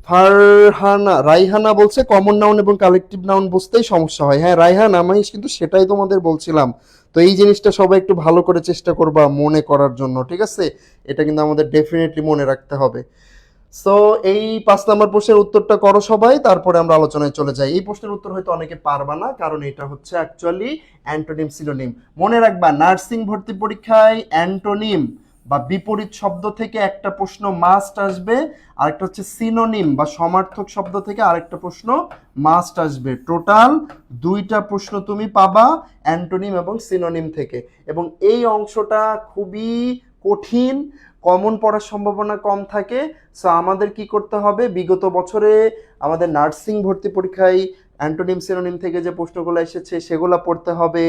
A: ফারহানা, রাইহানা বলছে কমন নাউন এবং কালেকটিভ নাউন বুঝতেই সমস্যা হয়। হ্যাঁ রাইহানা, আমি কিন্তু সেটাই তোমাদের বলছিলাম। তো এই জিনিসটা সবাই একটু ভালো করে চেষ্টা করবা মনে করার জন্য, ঠিক আছে? এটা কিন্তু আমাদের ডেফিনেটলি মনে রাখতে হবে। সো এই 5 নাম্বার প্রশ্নের উত্তরটা করো সবাই, তারপরে আমরা আলোচনায় চলে যাই। এই প্রশ্নের উত্তর হয়তো অনেকে পারবা না, কারণ এটা হচ্ছে অ্যাকচুয়ালি অ্যান্টোনিম সিনোনিম। মনে রাখবা, নার্সিং ভর্তি পরীক্ষায় অ্যান্টোনিম বা বিপরীত শব্দ থেকে একটা প্রশ্ন মাস্ট আসবে, আরেকটা হচ্ছে সিনোনিম বা সমার্থক শব্দ থেকে আরেকটা প্রশ্ন মাস্ট আসবে। টোটাল 2টা প্রশ্ন তুমি পাবা অ্যান্টোনিম এবং সিনোনিম থেকে, এবং এই অংশটা খুবই কঠিন, কমন পড়ার সম্ভাবনা কম থাকে। সো আমাদের কি করতে হবে? বিগত বছরে আমাদের নার্সিং ভর্তি পরীক্ষায় অ্যান্টোনিম সিনোনিম থেকে যে প্রশ্নগুলো এসেছে সেগুলো পড়তে হবে,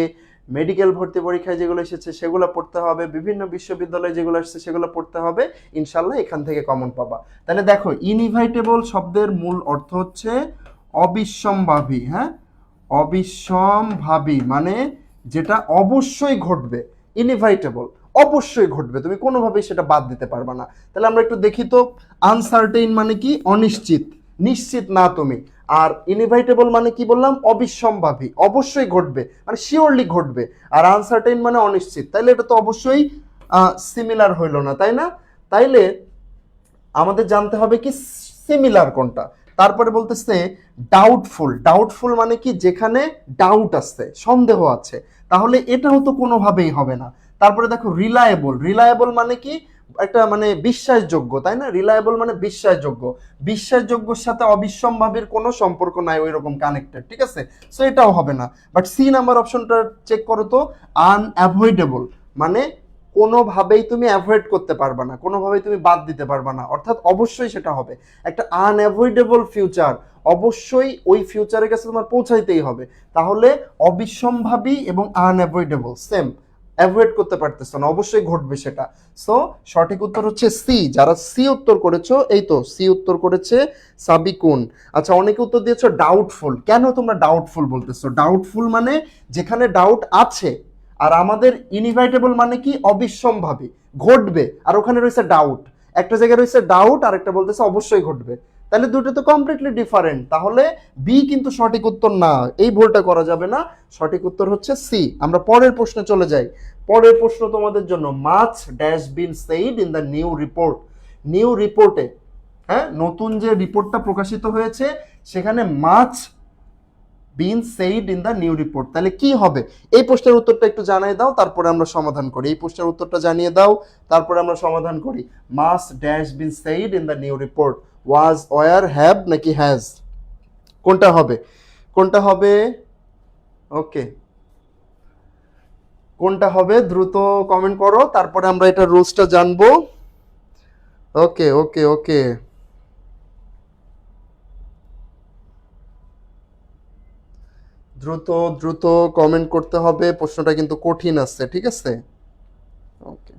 A: মেডিকেল ভর্তি পরীক্ষায় যেগুলো এসেছে সেগুলো পড়তে হবে, বিভিন্ন বিশ্ববিদ্যালয়ে যেগুলো এসেছে সেগুলো পড়তে হবে, ইনশাল্লাহ এখান থেকে কমন পাবা। তাহলে দেখো, ইনইভাইটেবল শব্দের মূল অর্থ হচ্ছে অবিসম্ভাবী। হ্যাঁ, অবিসম্ভাবী মানে যেটা অবশ্যই ঘটবে, ইনএভিটেবল, অবশ্যই ঘটবে, তুমি কোনোভাবেই সেটা বাদ দিতে পারবে না। তাহলে আমরা একটু দেখি তো, আনসার্টেইন মানে কি? অনিশ্চিত, নিশ্চিত না তুমি। আর ইনএভিটেবল মানে কি বললাম? অবিসম্ভাবী, অবশ্যই ঘটবে, মানে শিওরলি ঘটবে। আর আনসার্টেইন মানে অনিশ্চিত, তাইলে এটা তো অবশ্যই সিমিলার হইল না, তাই না? তাইলে আমাদের জানতে হবে কি সিমিলার কোনটা। তারপরে বলতেছে ডাউটফুল, ডাউটফুল মানে কি? যেখানে ডাউট আছে, সন্দেহ আছে, তাহলে এটাও তো কোনোভাবেই হবে না। তারপরে দেখো রিলায়েবল, রিলায়েবল মানে কি? একটা মানে বিশ্বাসযোগ্য, তাই না? রিলায়েবল মানে বিশ্বাসযোগ্য, বিশ্বাসযোগ্যর সাথে অবিসম্ভাবীর কোনো সম্পর্ক নাই ওই রকম কানেক্টেড, ঠিক আছে? সো এটাও হবে না। বাট সি নাম্বার অপশনটা চেক করো তো, আনঅ্যাভয়েডেবল মানে কোনোভাবেই তুমি অ্যাভয়েড করতে পারবে না, কোনোভাবেই তুমি বাদ দিতে পারবে না, অর্থাৎ অবশ্যই সেটা হবে। একটা আনঅ্যাভয়েডেবল ফিউচার, অবশ্যই ওই ফিউচারের কাছে তোমার পৌঁছাইতেই হবে। তাহলে অবিসম্ভাবী এবং আনঅ্যাভয়েডেবল সেম, অ্যাভয়েড করতে পারতেছো না, অবশ্যই ঘটবে সেটা। সো সঠিক উত্তর হচ্ছে সি। যারা সি উত্তর করেছো, এই তো সি উত্তর করেছে সাবিকুন। আচ্ছা, অনেকে উত্তর দিয়েছো ডাউটফুল। কেন তোমরা ডাউটফুল বলতেছো? ডাউটফুল মানে যেখানে ডাউট আছে, আর আমাদের ইনএভিটেবল মানে কি? অবিসম্ভাবী, ঘটবে, আর ওখানে রয়েছে ডাউট। একটা জায়গায় রয়েছে ডাউট, আর একটা বলতেছে অবশ্যই ঘটবে। তাহলে দুটো তো কমপ্লিটলি ডিফারেন্ট। তাহলে বি কিন্তু সঠিক উত্তর না, এই ভুলটা করা যাবে না। সঠিক উত্তর হচ্ছে সি। আমরা পরের প্রশ্নে চলে যাই। পরের প্রশ্ন তোমাদের জন্য, much dash been said in the new report. New রিপোর্টে, হ্যাঁ, নতুন যে রিপোর্টটা প্রকাশিত হয়েছে সেখানে much been said in the new report, তাহলে কি হবে? এই প্রশ্নের উত্তরটা একটু জানিয়ে দাও, তারপরে আমরা সমাধান করি। এই প্রশ্নের উত্তরটা জানিয়ে দাও, তারপরে আমরা সমাধান করি। Much dash been said in the new report, was, were, have নাকি হ্যাজ? কোনটা হবে? কোনটা হবে? ওকে, কোনটা হবে দ্রুত কমেন্ট করো, তারপরে আমরা এটা রুলসটা জানবো। ওকে ওকে ওকে, দ্রুত দ্রুত কমেন্ট করতে হবে, প্রশ্নটা কিন্তু কঠিন আছে, ঠিক আছে? ওকে,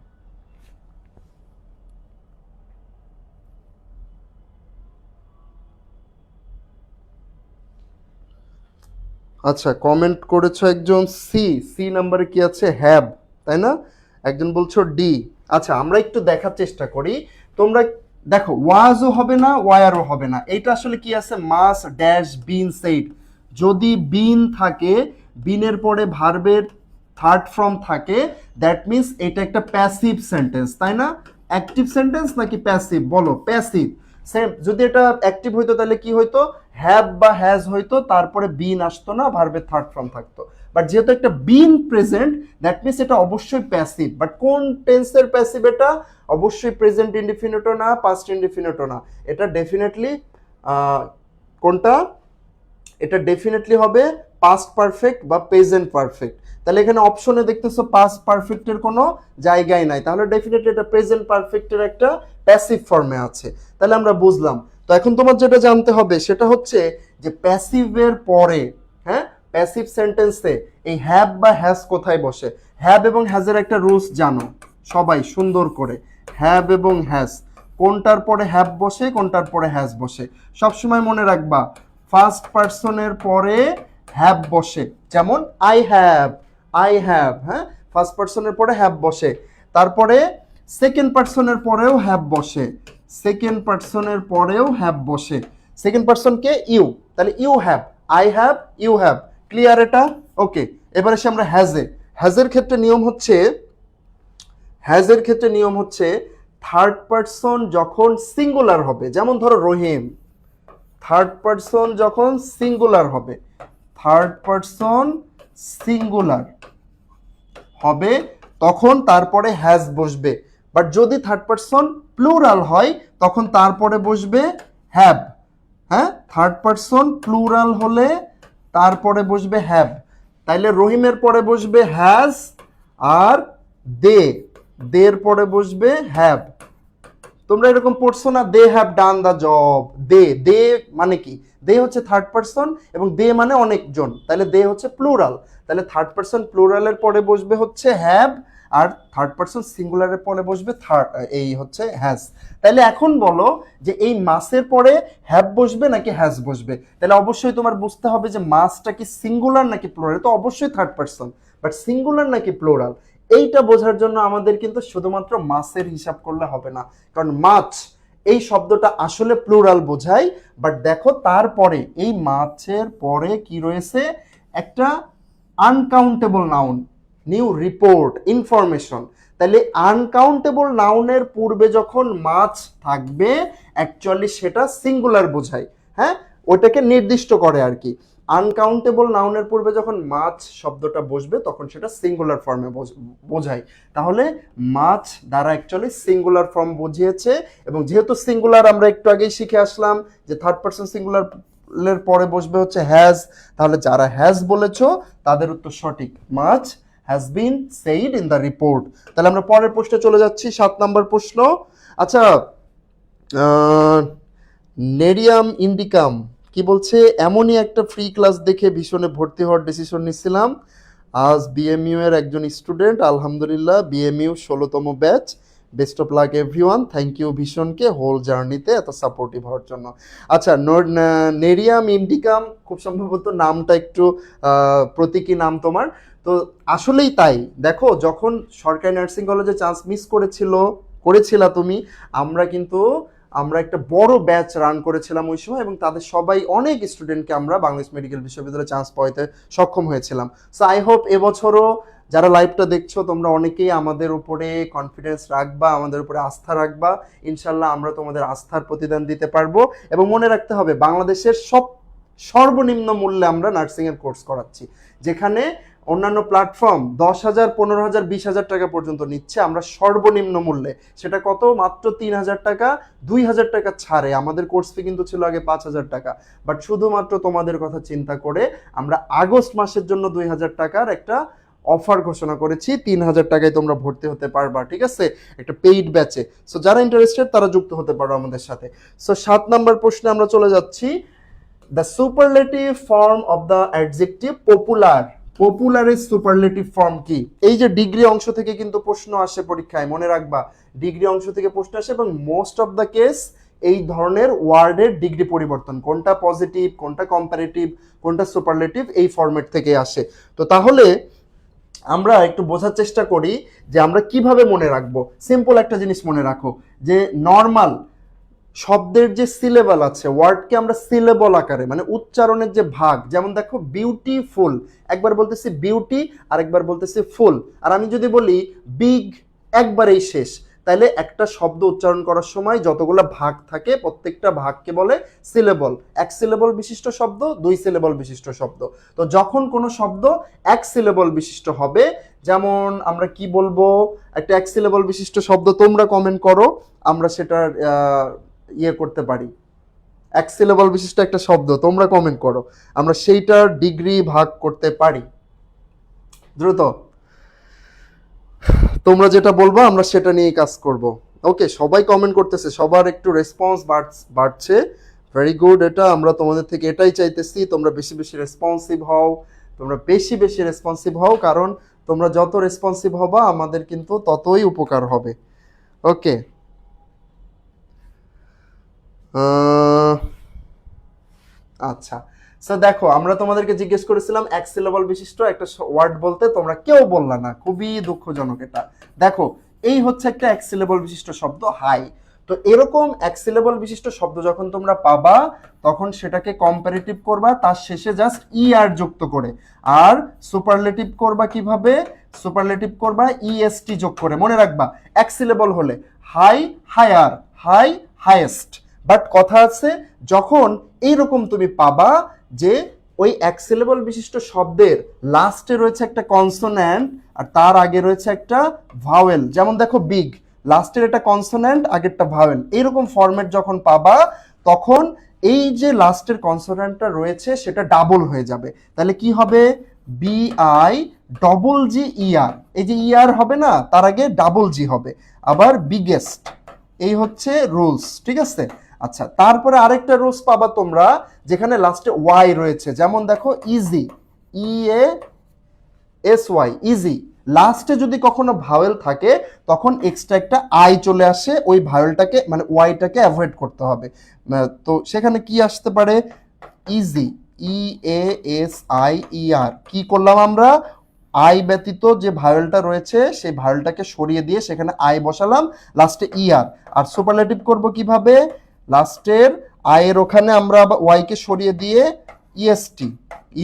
A: আচ্ছা, কমেন্ট করেছো একজন সি, সি নাম্বারে কি আছে? হ্যাভ, তাই না? একজন বলছো ডি। আচ্ছা, আমরা একটু দেখার চেষ্টা করি। তোমরা দেখো, ওয়াজও হবে না, ওয়ারও হবে না। এইটা আসলে কি আছে? মাস ড্যাশ বিন সেইড। যদি বিন থাকে, বিনের পরে ভার্বের থার্ড ফর্ম থাকে, দ্যাট মিন্স এটা একটা প্যাসিভ সেন্টেন্স, তাই না? অ্যাক্টিভ সেন্টেন্স নাকি প্যাসিভ? বলো, প্যাসিভ। সেম, যদি এটা অ্যাক্টিভ হইতো তাহলে কি হইতো? হ্যাভ বা হ্যাজ হইতো, তারপরে বিন আসতো না, ভার্বের থার্ড ফর্ম থাকতো। বাট যেহেতু একটা বিন প্রেজেন্ট, দ্যাট মিন্স এটা অবশ্যই প্যাসিভ। বাট কোন টেন্সের প্যাসিভ এটা? অবশ্যই প্রেজেন্ট ইনডিফিনিটও না, পাস্ট ইনডিফিনিটও না। এটা ডেফিনেটলি কোনটা? এটা ডেফিনেটলি হবে পাস্ট পারফেক্ট বা প্রেজেন্ট পারফেক্ট। তাহলে এখানে অপশনে দেখতেছো পাস্ট পারফেক্টের কোনো জায়গায় নাই, তাহলে ডেফিনেটলি এটা প্রেজেন্ট পারফেক্টের একটা প্যাসিভ ফর্মে আছে। তাহলে আমরা বুঝলাম। তো এখন তোমার যেটা জানতে হবে সেটা হচ্ছে যে প্যাসিভের পরে, হ্যাঁ, প্যাসিভ সেন্টেন্সে এই হ্যাভ বা হ্যাজ কোথায় বসে। হ্যাভ এবং হ্যাজের একটা রুলস জানো সবাই সুন্দর করে। হ্যাভ এবং হ্যাজ, কোনটার পরে হ্যাভ বসে, কোনটার পরে হ্যাজ বসে, সবসময় মনে রাখবা। ফার্স্ট পার্সনের পরে হ্যাভ বসে, যেমন আই হ্যাভ, আই হ্যাভ, হ্যাঁ, ফার্স্ট পার্সনের পরে হ্যাভ বসে। তারপরে সেকেন্ড পার্সনের পরেও হ্যাভ বসে, সেকেন্ড পার্সনের পরেও হ্যাভ বসে। সেকেন্ড পার্সনকে ইউ, তাহলে you have, I have, you have. Clear এটা? ওকে, এবার এসে আমরা হ্যাজে। হ্যাজের ক্ষেত্রে নিয়ম হচ্ছে, হ্যাজের ক্ষেত্রে নিয়ম হচ্ছে থার্ড পার্সন যখন সিঙ্গুলার হবে, যেমন ধরো রহিম, থার্ড পার্সন যখন সিঙ্গুলার হবে, থার্ড পার্সন সিঙ্গুলার হবে, তখন তারপরে হ্যাজ বসবে। বাট যদি থার্ড পার্সন প্লুরাল হয়, তখন তারপরে বসবে হ্যাভ। হ্যাঁ, থার্ড পার্সন প্লুরাল হলে তারপরে বসবে হ্যাভ। তাইলে রহিমের পরে বসবে হ্যাজ, আর দে, দের পরে বসবে হ্যাভ। তোমরা এরকম পড়ছো না, they have done the job. They, they মানে কি? দে হচ্ছে থার্ড পার্সন এবং দে মানে অনেকজন, তাহলে দে হচ্ছে প্লুরাল। তাহলে থার্ড পার্সন প্লুরালের পরে বসবে হচ্ছে হ্যাভ, আর থার্ড পার্সন সিঙ্গুলারের পরে বসবে থার্ড, এই হচ্ছে হ্যাজ। তাহলে এখন বলো যে এই মাসের পরে হ্যাভ বসবে নাকি হ্যাজ বসবে? তাহলে অবশ্যই তোমার বুঝতে হবে যে মাসটা কি সিঙ্গুলার নাকি প্লুরাল। তো অবশ্যই থার্ড পার্সন। বাট সিঙ্গুলার নাকি প্লুরাল এইটা বোঝার জন্য আমাদের কিন্তু শুধুমাত্র মাছের হিসাব করলে হবে না, কারণ মাছ এই শব্দটা আসলে প্লুরাল বোঝায়। বাট দেখো তারপরে এই মাছের পরে কি রয়েছে, একটা uncountable noun, new report, information. তাহলে আনকাউন্টেবল নাউনের পূর্বে যখন মাছ থাকবে অ্যাকচুয়ালি সেটা সিঙ্গুলার বোঝায়, হ্যাঁ, ওটাকে নির্দিষ্ট করে আর কি। আনকাউন্টেবল নাউনের পূর্বে যখন মাছ শব্দটা বসবে তখন সেটা সিঙ্গুলার ফর্মে বোঝায়। তাহলে মাছ দ্বারা অ্যাকচুয়ালি সিঙ্গুলার ফর্ম বুঝিয়েছে, এবং যেহেতু সিঙ্গুলার আমরা একটু আগেই শিখে আসলাম যে থার্ড পারসন সিঙ্গুলার এর পরে বসবে হচ্ছে হ্যাজ, তাহলে যারা হ্যাজ বলেছো তাদের উত্তর সঠিক, much has been said in the report. তাহলে আমরা পরের প্রশ্নে চলে যাচ্ছি, 7 নম্বর প্রশ্ন। আচ্ছা, নেরিয়াম ইন্ডিকাম কি বলছে, এমনই একটা ফ্রি ক্লাস দেখে ভীষণে ভর্তি হওয়ার ডিসিশন নিচ্ছিলাম। আজ বিএমইউ এর একজন স্টুডেন্ট, আলহামদুলিল্লাহ বিএমইউ 16তম batch. Best of luck everyone, thank you ভীষণকে হোল জার্নিতে এত সাপোর্টিভ হওয়ার জন্য। আচ্ছা, নেরিয়াম ইন্ডিকাম খুব সম্ভবত নামটা একটু প্রতীকী নাম তোমার, তো আসলেই তাই। দেখো যখন সরকারি নার্সিং কলেজে চান্স মিস করেছিলা তুমি, আমরা একটা বড় ব্যাচ রান করেছিলাম ওই সময়, এবং তাদের সবাই অনেক স্টুডেন্টকে আমরা বাংলাদেশ মেডিকেল বিশ্ববিদ্যালয়ে চান্স পাইতে সক্ষম হয়েছিলাম। সো আই হোপ এবছরও যারা লাইভটা দেখছো তোমরা অনেকেই আমাদের উপরে কনফিডেন্স রাখবা, আমাদের উপরে আস্থা রাখবা। ইনশাল্লাহ আমরা তোমাদের আস্থার প্রতিদান দিতে পারবো। এবং মনে রাখতে হবে বাংলাদেশের সর্বনিম্ন মূল্যে আমরা নার্সিংয়ের কোর্স করাচ্ছি, যেখানে অন্যান্য প্ল্যাটফর্ম 10,000, 15,000, 20,000 টাকা পর্যন্ত নিচ্ছে, আমরা সর্বনিম্ন মূল্যে, সেটা কত, মাত্র 3,000 টাকা, 2,000 টাকা ছাড়ে। আমাদের কোর্স ফি কিন্তু ছিল আগে 5,000 টাকা, বাট শুধুমাত্র তোমাদের কথা চিন্তা করে আমরা আগস্ট মাসের জন্য 2,000 টাকার একটা অফার ঘোষণা করেছি, 3,000 টাকায় তোমরা ভর্তি হতে পারবা, ঠিক আছে, একটা পেইড ব্যাচে। সো যারা ইন্টারেস্টেড তারা যুক্ত হতে পারো আমাদের সাথে। সো 7 নম্বর প্রশ্নে আমরা চলে যাচ্ছি, the superlative form of the adjective popular. পপুলারের সুপারলেটিভ ফর্ম কি? এই যে ডিগ্রি অংশ থেকে কিন্তু প্রশ্ন আসে পরীক্ষায়, মনে রাখবা ডিগ্রি অংশ থেকে প্রশ্ন আসে, এবং মোস্ট অফ দ্য কেস এই ধরনের ওয়ার্ডের ডিগ্রি পরিবর্তন, কোনটা পজিটিভ, কোনটা কম্পারেটিভ, কোনটা সুপারলেটিভ, এই ফরম্যাট থেকে আসে। তো তাহলে আমরা একটু বোঝার চেষ্টা করি যে আমরা কিভাবে মনে রাখবো। সিম্পল একটা জিনিস মনে রাখো, যে নর্মাল শব্দের যে সিলেবল আছে, ওয়ার্ডকে আমরা সিলেবল আকারে, মানে উচ্চারণের যে ভাগ, যেমন দেখো বিউটিফুল, একবার বলতেছি বিউটি আর একবার বলতেছি ফুল। আর আমি যদি বলি বিগ, একবারেই শেষ, তাহলে একটা শব্দ উচ্চারণ করার সময় যতগুলো ভাগ থাকে প্রত্যেকটা ভাগকে বলে সিলেবল। 1 সিলেবল বিশিষ্ট শব্দ, 2 সিলেবল বিশিষ্ট শব্দ। তো যখন কোনো শব্দ 1 সিলেবল বিশিষ্ট হবে, যেমন আমরা কি বলবো, একটা 1 সিলেবল বিশিষ্ট শব্দ তোমরা কমেন্ট করো, আমরা সেটার করতে পারি। 1 সিলেবল বিশিষ্ট একটা শব্দ তোমরা কমেন্ট করো, আমরা সেইটার ডিগ্রি ভাগ করতে পারি। দ্রুত তোমরা যেটা বলবো আমরা সেটা নিয়ে কাজ করব। ওকে, সবাই কমেন্ট করতেছে, সবার একটু রেসপন্স বাড়ছে, ভেরি গুড। এটা আমরা তোমাদের থেকে এটাই চাইতেছি, তোমরা বেশি বেশি রেসপন্সিভ হও, কারণ তোমরা যত রেসপন্সিভ হবা আমাদের কিন্তু ততই উপকার হবে। ওকে, আচ্ছা, সো দেখো আমরা তোমাদেরকে জিজ্ঞেস করেছিলাম 1 সিলেবল বিশিষ্ট একটা ওয়ার্ড বলতে, তোমরা কেউ বললা না, খুবই দুঃখজনক এটা। দেখো এই হচ্ছে একটা 1 সিলেবল বিশিষ্ট শব্দ, হাই। তো এরকম 1 সিলেবল বিশিষ্ট শব্দ যখন তোমরা পাবা তখন সেটাকে কম্পারেটিভ করবা তার শেষে জাস্ট আর যুক্ত করে, আর সুপারলেটিভ করবা কিভাবে, সুপারলেটিভ করবা ইএসটি যোগ করে। মনে রাখবা 1 সিলেবল হলে high, higher, high, highest. But কথা আছে, যখন এইরকম তুমি পাবা যে ওই 1 সিলেবল বিশিষ্ট শব্দের লাস্টে রয়েছে একটা কনসোন্যান্ট আর তার আগে রয়েছে একটা ভাওয়েল, যেমন দেখো বিগ, লাস্টের একটা কনসোন্যান্ট আগেরটা ভাওয়েল, এইরকম ফরম্যাট যখন পাবা তখন এই যে লাস্টের কনসোন্যান্টটা রয়েছে সেটা ডাবল হয়ে যাবে। তাহলে কি হবে, BI ডবল জি ER, এই যে ER হবে না, তার আগে ডাবল জি হবে, আবার বিগেস্ট। এই হচ্ছে রুলস, ঠিক আছে। আচ্ছা, তারপরে আরেকটা রুলস পাবা তোমরা যেখানে লাস্টে ওয়াই রয়েছে, যেমন দেখো ইজি, EASY, ইজি, লাস্টে যদি কখনো ভাওয়েল থাকে তখন এক্সট্রা একটা আই চলে আসে, ওই ভাওয়েলটাকে মানে ওয়াইটাকে অ্যাভয়েড করতে হবে। তো সেখানে কি আসতে পারে, ইজি, EASIER, কি করলাম আমরা, আই ব্যতীত যে ভায়োলটা রয়েছে সেই ভায়োলটাকে সরিয়ে দিয়ে সেখানে আই বসালাম, লাস্টে ইআর। আর সুপারলেটিভ করব কিভাবে? লাস্টের আই এর ওখানে আমরা ওয়াই কে সরিয়ে দিয়ে ইএসটি,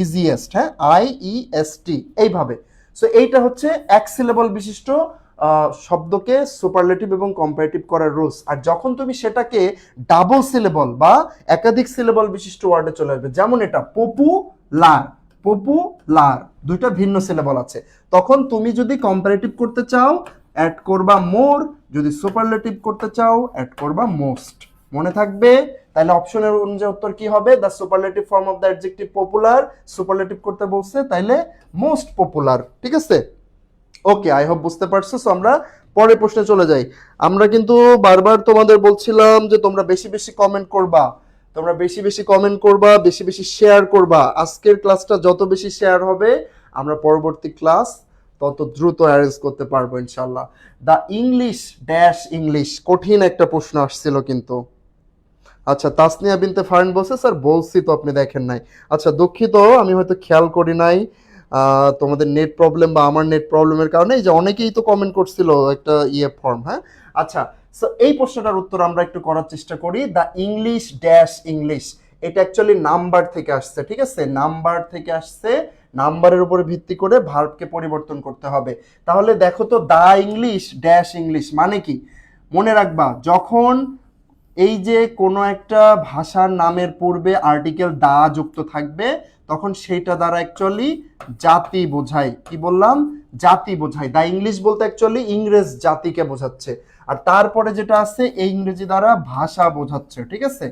A: ইজিএস্ট, হ্যাঁ, আই ই এস টি, এইভাবে। সো এইটা হচ্ছে এক সিলেবল বিশিষ্ট শব্দকে সুপারলেটিভ এবং কম্পারেটিভ করার রুলস। আর যখন তুমি সেটাকে ডাবল সিলেবল বা একাধিক সিলেবল বিশিষ্ট ওয়ার্ডে চলে আসবে, যেমন এটা পপুলার, পপুলার দুইটা ভিন্ন সিলেবল আছে, তখন তুমি যদি কম্পারেটিভ করতে চাও অ্যাড করবা মোর, যদি সুপারলেটিভ করতে চাও অ্যাড করবা মোস্ট। মনে থাকবে? তাহলে অপশনের অনুযায়ী উত্তর কি হবে? The superlative form of the adjective popular, superlative করতে বলছে তাইলে মোস্ট পপুলার। ঠিক আছে, ওকে, আই হোপ বুঝতে পারছো। সো আমরা পরের প্রশ্নে চলে যাই। আমরা কিন্তু বারবার তোমাদের বলছিলাম যে তোমরা বেশি বেশি কমেন্ট করবা, তোমরা বেশি বেশি কমেন্ট করবা, বেশি বেশি শেয়ার করবা। আজকের ক্লাসটা যত বেশি শেয়ার হবে আমরা পরবর্তী ক্লাস তত দ্রুত অ্যারেঞ্জ করতে পারবো ইনশাল্লাহ। দ্য ইংলিশ ড্যাশ ইংলিশ, কঠিন একটা প্রশ্ন আসছিল কিন্তু। আচ্ছা, তাসনিয়া বিনতে ফারিন বলছে স্যার বলছি তো আপনি দেখেন নাই। আচ্ছা দুঃখিত, আমি হয়তো খেয়াল করি নাই, তোমাদের নেট প্রবলেম বা আমার নেট প্রবলেমের কারণে। এই যে অনেকেই তো কমেন্ট করছিল একটা ফর্ম, হ্যাঁ। আচ্ছা, সো এই প্রশ্নটার উত্তর আমরা একটু করার চেষ্টা করি। দ্য ইংলিশ ড্যাশ ইংলিশ, এটা অ্যাকচুয়ালি নাম্বার থেকে আসছে, ঠিক আছে, নাম্বার থেকে আসছে। নাম্বারের উপরে ভিত্তি করে ভার্বকে পরিবর্তন করতে হবে। তাহলে দেখো তো, দ্য ইংলিশ ড্যাশ ইংলিশ মানে কি? মনে রাখবা, যখন এই যে কোনো একটা ভাষার নামের পূর্বে আর্টিকেল দা যুক্ত থাকবে তখন সেইটা দ্বারা অ্যাকচুয়ালি জাতি বোঝায়। কি বললাম? জাতি বোঝায়। দা ইংলিশ বলতে অ্যাকচুয়ালি ইংরেজ জাতিকে বোঝাচ্ছে, আর তারপরে যেটা আছে এই ইংরেজি দ্বারা ভাষা বোঝাচ্ছে। ঠিক আছে,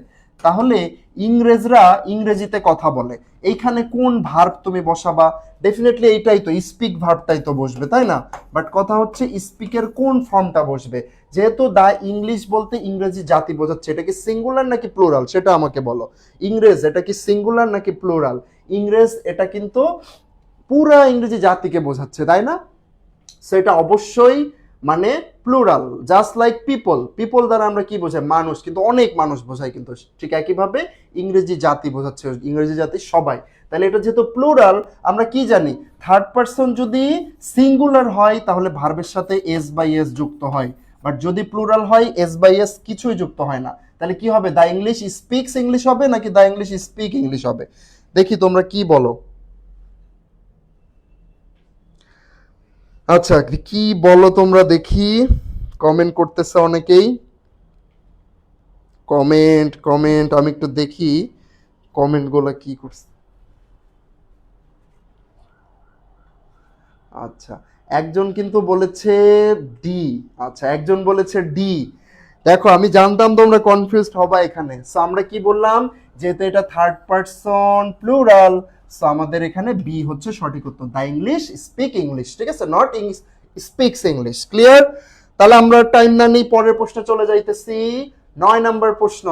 A: তাহলে ইংরেজরা ইংরেজিতে কথা বলে, এইখানে কোন ভার্ব তুমি বসাবা? ডেফিনেটলি এইটাই তো, স্পিক ভার্বটাই তো বসবে, তাই না? বাট কথা হচ্ছে স্পিকের কোন ফর্মটা বসবে। যেহেতু দা ইংলিশ বলতে ইংরেজি জাতি বোঝাচ্ছে, এটা কি সিঙ্গুলার নাকি প্লুরাল সেটা আমাকে বলো। ইংরেজ এটা কি সিঙ্গুলার নাকি প্লুরাল? ইংরেজ এটা কিন্তু পুরা ইংরেজি জাতিকে বোঝাচ্ছে, তাই না? সো এটা অবশ্যই মানে plural. Just like people, people দ্বারা আমরা কি বোঝাই? মানুষ, কিন্তু অনেক মানুষ বোঝাই। কিন্তু ঠিক একইভাবে ইংরেজি জাতি বোঝাচ্ছে, ইংরেজি জাতি সবাই। তাহলে এটা যেহেতু প্লুরাল, আমরা কি জানি থার্ড পারসন যদি সিঙ্গুলার হয় তাহলে ভার্বের সাথে এস বাই এস যুক্ত হয়, বাট যদি প্লুরাল হয় এস বাই এস কিছুই যুক্ত হয় না। তাহলে কি হবে? দ্য ইংলিশ স্পিক্স ইংলিশ হবে নাকি দ্য ইংলিশ স্পিক ইংলিশ হবে? দেখি তোমরা কি বলো। আচ্ছা, কি বলো তোমরা দেখি, কমেন্ট করতেছে অনেকেই। কমেন্ট কমেন্ট আমি একটু দেখি কমেন্টগুলো কি করছে। আচ্ছা, একজন কিন্তু বলেছে ডি। আচ্ছা, একজন বলেছে ডি। দেখো আমি জানতাম তোমরা কনফিউজড হবা এখানে। সো আমরা কি বললাম? যেহেতু এটা থার্ড পারসন প্লুরাল, সো আমাদের এখানে বি হচ্ছে সঠিক উত্তর। দ্য ইংলিশ স্পিক ইংলিশ, ঠিক আছে, not English speaks English. Clear? তাহলে আমরা টাইম না নেই, পরের প্রশ্নে চলে যাইতেছি। 9 নম্বর প্রশ্ন।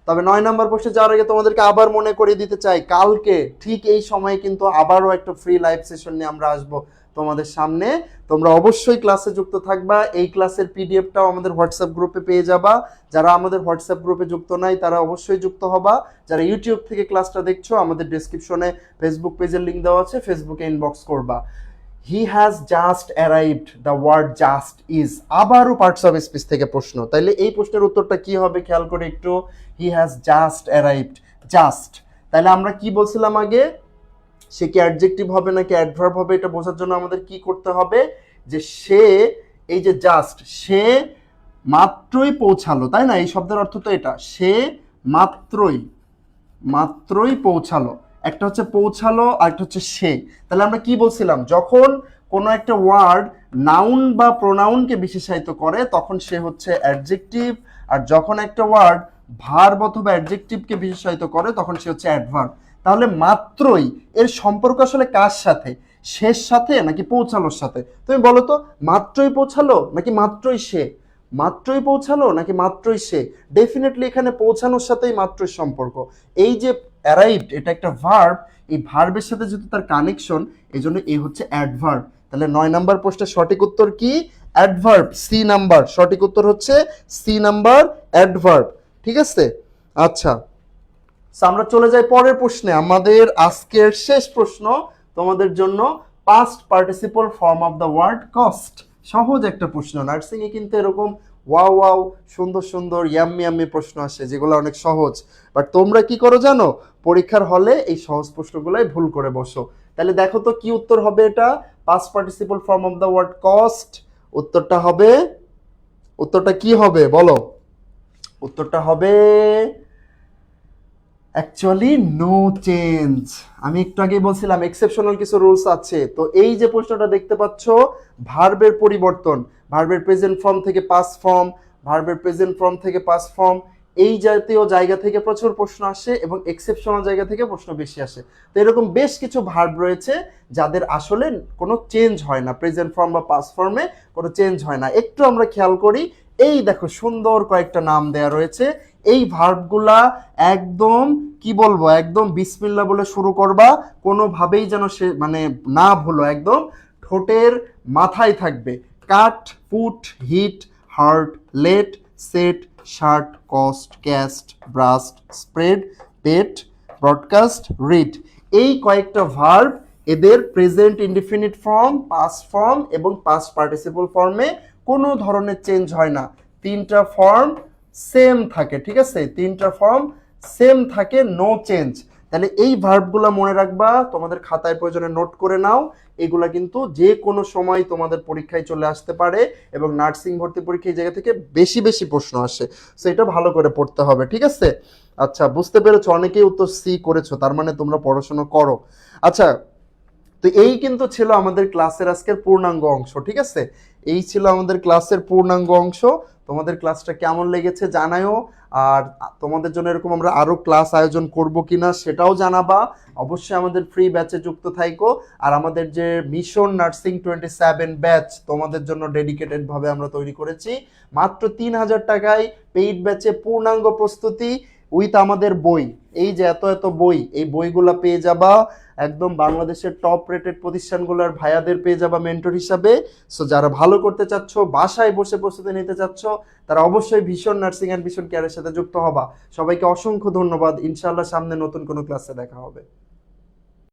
A: তবে 9 নম্বর প্রশ্নে যাওয়ার আগে তোমাদেরকে আবার মনে করিয়ে দিতে চাই, কালকে ঠিক এই সময়ে কিন্তু আবারও একটা ফ্রি লাইভ সেশন নিয়ে আমরা আসবো তোমাদের সামনে। তোমরা অবশ্যই ক্লাসে যুক্ত থাকবা। এই ক্লাসের পিডিএফটাও আমাদের হোয়াটসঅ্যাপ গ্রুপে পেয়ে যাবা। যারা আমাদের হোয়াটসঅ্যাপ গ্রুপে যুক্ত নাই তারা অবশ্যই যুক্ত হবা। যারা ইউটিউব থেকে ক্লাসটা দেখছো, আমাদের ডেসক্রিপশনে ফেসবুক পেজের লিঙ্ক দেওয়া আছে, ফেসবুকে ইনবক্স করবা। He has just arrived, the word just is, আবারও পার্টস অফ স্পিচ থেকে প্রশ্ন। তাইলে এই প্রশ্নের উত্তরটা কি হবে খেয়াল করে একটু। হি হ্যাজ জাস্ট অ্যারাইভড, জাস্ট। তাহলে আমরা কি বলছিলাম আগে? সে কি অ্যাডজেক্টিভ হবে নাকি অ্যাডভার্ব হবে, এটা বোঝার জন্য আমাদের কি করতে হবে? যে সে, এই যে জাস্ট, সে মাত্রই পৌঁছালো, তাই না? এই শব্দের অর্থ তো এটা, সে মাত্রই, মাত্রই পৌঁছালো। একটা হচ্ছে পৌঁছালো আর একটা হচ্ছে সে। তাহলে আমরা কি বলছিলাম? যখন কোনো একটা ওয়ার্ড নাউন বা প্রোনাউনকে বিশেষায়িত করে তখন সে হচ্ছে অ্যাডজেক্টিভ, আর যখন একটা ওয়ার্ড ভার্ব অথবা অ্যাডজেক্টিভকে বিশেষায়িত করে তখন সে হচ্ছে অ্যাডভার্ব। তাহলে মাত্রই এর সম্পর্ক আসলে কার সাথে? শেষ সাথে নাকি পৌঁছালোর সাথে? তুমি বলো তো, মাত্রই পৌঁছালো নাকি মাত্রই সে? মাত্রই পৌঁছালো নাকি মাত্রই সে? ডেফিনেটলি এখানে পৌঁছানোর সাথেই মাত্রই সম্পর্ক। এই যে অ্যারাইভড, এটা একটা ভার্ব, এই ভার্বের সাথে যেহেতু তার কানেকশন, এই জন্য এই হচ্ছে অ্যাডভার্ব। তাহলে 9 নাম্বার প্রশ্নের সঠিক উত্তর কি? Adverb, C number. সঠিক উত্তর হচ্ছে সি নাম্বার, অ্যাডভার্ব। ঠিক আছে, আচ্ছা আমরা চলে যাই পরের প্রশ্নে। আমাদের আজকের শেষ প্রশ্ন তোমাদের জন্য, past participle form of the word cost. সহজ একটা প্রশ্ন, নার্সিং এ কিন্তু এরকম ওয়াও ওয়াও সুন্দর সুন্দর ইয়াম্মি ইয়াম্মি প্রশ্ন আসে যেগুলো অনেক সহজ, বাট তোমরা কি করো জানো, পরীক্ষার হলে এই সহজ প্রশ্নগুলাই ভুল করে বসো। তাহলে দেখো তো কি উত্তর হবে, এটা past participle form of the word cost. উত্তরটা হবে, উত্তরটা কি হবে বলো, উত্তরটা হবে অ্যাকচুয়ালি নো চেঞ্জ। আমি একটু আগে বলছিলাম এক্সেপশনাল কিছু রুলস আছে। তো এই যে প্রশ্নটা দেখতে পাচ্ছ, ভার্বের পরিবর্তন, ভার্বের প্রেজেন্ট ফর্ম থেকে পাস্ট ফর্ম, ভার্বের প্রেজেন্ট ফর্ম থেকে পাস্ট ফর্ম, এই জাতীয় জায়গা থেকে প্রচুর প্রশ্ন আসে এবং এক্সেপশনাল জায়গা থেকে প্রশ্ন বেশি আসে। তো এরকম বেশ কিছু ভার্ব রয়েছে যাদের আসলে কোনো চেঞ্জ হয় না, প্রেজেন্ট ফর্ম বা পাস্ট ফর্মে কোনো চেঞ্জ হয় না। একটু আমরা খেয়াল করি, এই দেখো সুন্দর কয়েকটা নাম দেয়া রয়েছে। এই ভার্বগুলা একদম কি বলবো, একদম বিসমিল্লাহ বলে শুরু করবা, কোনোভাবেই যেন সে মানে না ভুলো, একদম ঠোঁটের মাথায় থাকবে। Cut, put, hit, hurt, let, set, shut, cost, cast, burst, spread, pet, broadcast, read. এই কয়েকটা ভার্ব, এদের present indefinite form, past form এবং পাস্ট পার্টিসিপল ফর্মে কোনো ধরনের চেঞ্জ হয় না। তিনটা ফর্ম সেম থাকে, ঠিক আছে, তিনটা ফর্ম সেম থাকে, নো চেঞ্জ। তাহলে এই ভার্বগুলো মনে রাখবা, তোমাদের খাতায় প্রয়োজনে নোট করে নাও। এগুলা কিন্তু যে কোনো সময় তোমাদের পরীক্ষায় চলে আসতে পারে এবং নার্সিং ভর্তি পরীক্ষা এই জায়গা থেকে বেশি বেশি প্রশ্ন আসে, সো এটা ভালো করে পড়তে হবে, ঠিক আছে। আচ্ছা, বুঝতে পেরেছো, অনেকেই উত্তর সি করেছো, তার মানে তোমরা পড়াশোনা করো। আচ্ছা, তো এই কিন্তু ছিল আমাদের ক্লাসের আজকের পূর্ণাঙ্গ অংশ, ঠিক আছে, এই ছিল আমাদের ক্লাসের পূর্ণাঙ্গ অংশ। তোমাদের ক্লাসটা কেমন লেগেছে জানাও, আর তোমাদের জন্য এরকম আমরা আরো ক্লাস আয়োজন করব কিনা সেটাও জানাবা। অবশ্যই আমাদের ফ্রি ব্যাচে যুক্ত থাইকো। আর আমাদের যে মিশন নার্সিং 27 ব্যাচ তোমাদের জন্য ডেডিকেটেড ভাবে আমরা তৈরি করেছি, মাত্র 3000 টাকায় পেইড ব্যাচে পূর্ণাঙ্গ প্রস্তুতি উইথ আমাদের বই। এই যে এত এত বই, এই বইগুলো পেয়ে যাবা একদম বাংলাদেশের টপ রেটেড প্রতিষ্ঠানগুলোর ভাইয়াদের পেয়ে যাবা মেন্টর হিসাবে। সো যারা ভালো করতে চাচ্ছ, বাসায় বসে প্রস্তুতি নিতে চাচ্ছ, তারা অবশ্যই ভীষণ নার্সিং অ্যান্ড ভীষণ কেয়ারের সাথে যুক্ত হবা। সবাইকে অসংখ্য ধন্যবাদ। ইনশাআল্লাহ সামনে নতুন কোনো ক্লাসে দেখা হবে।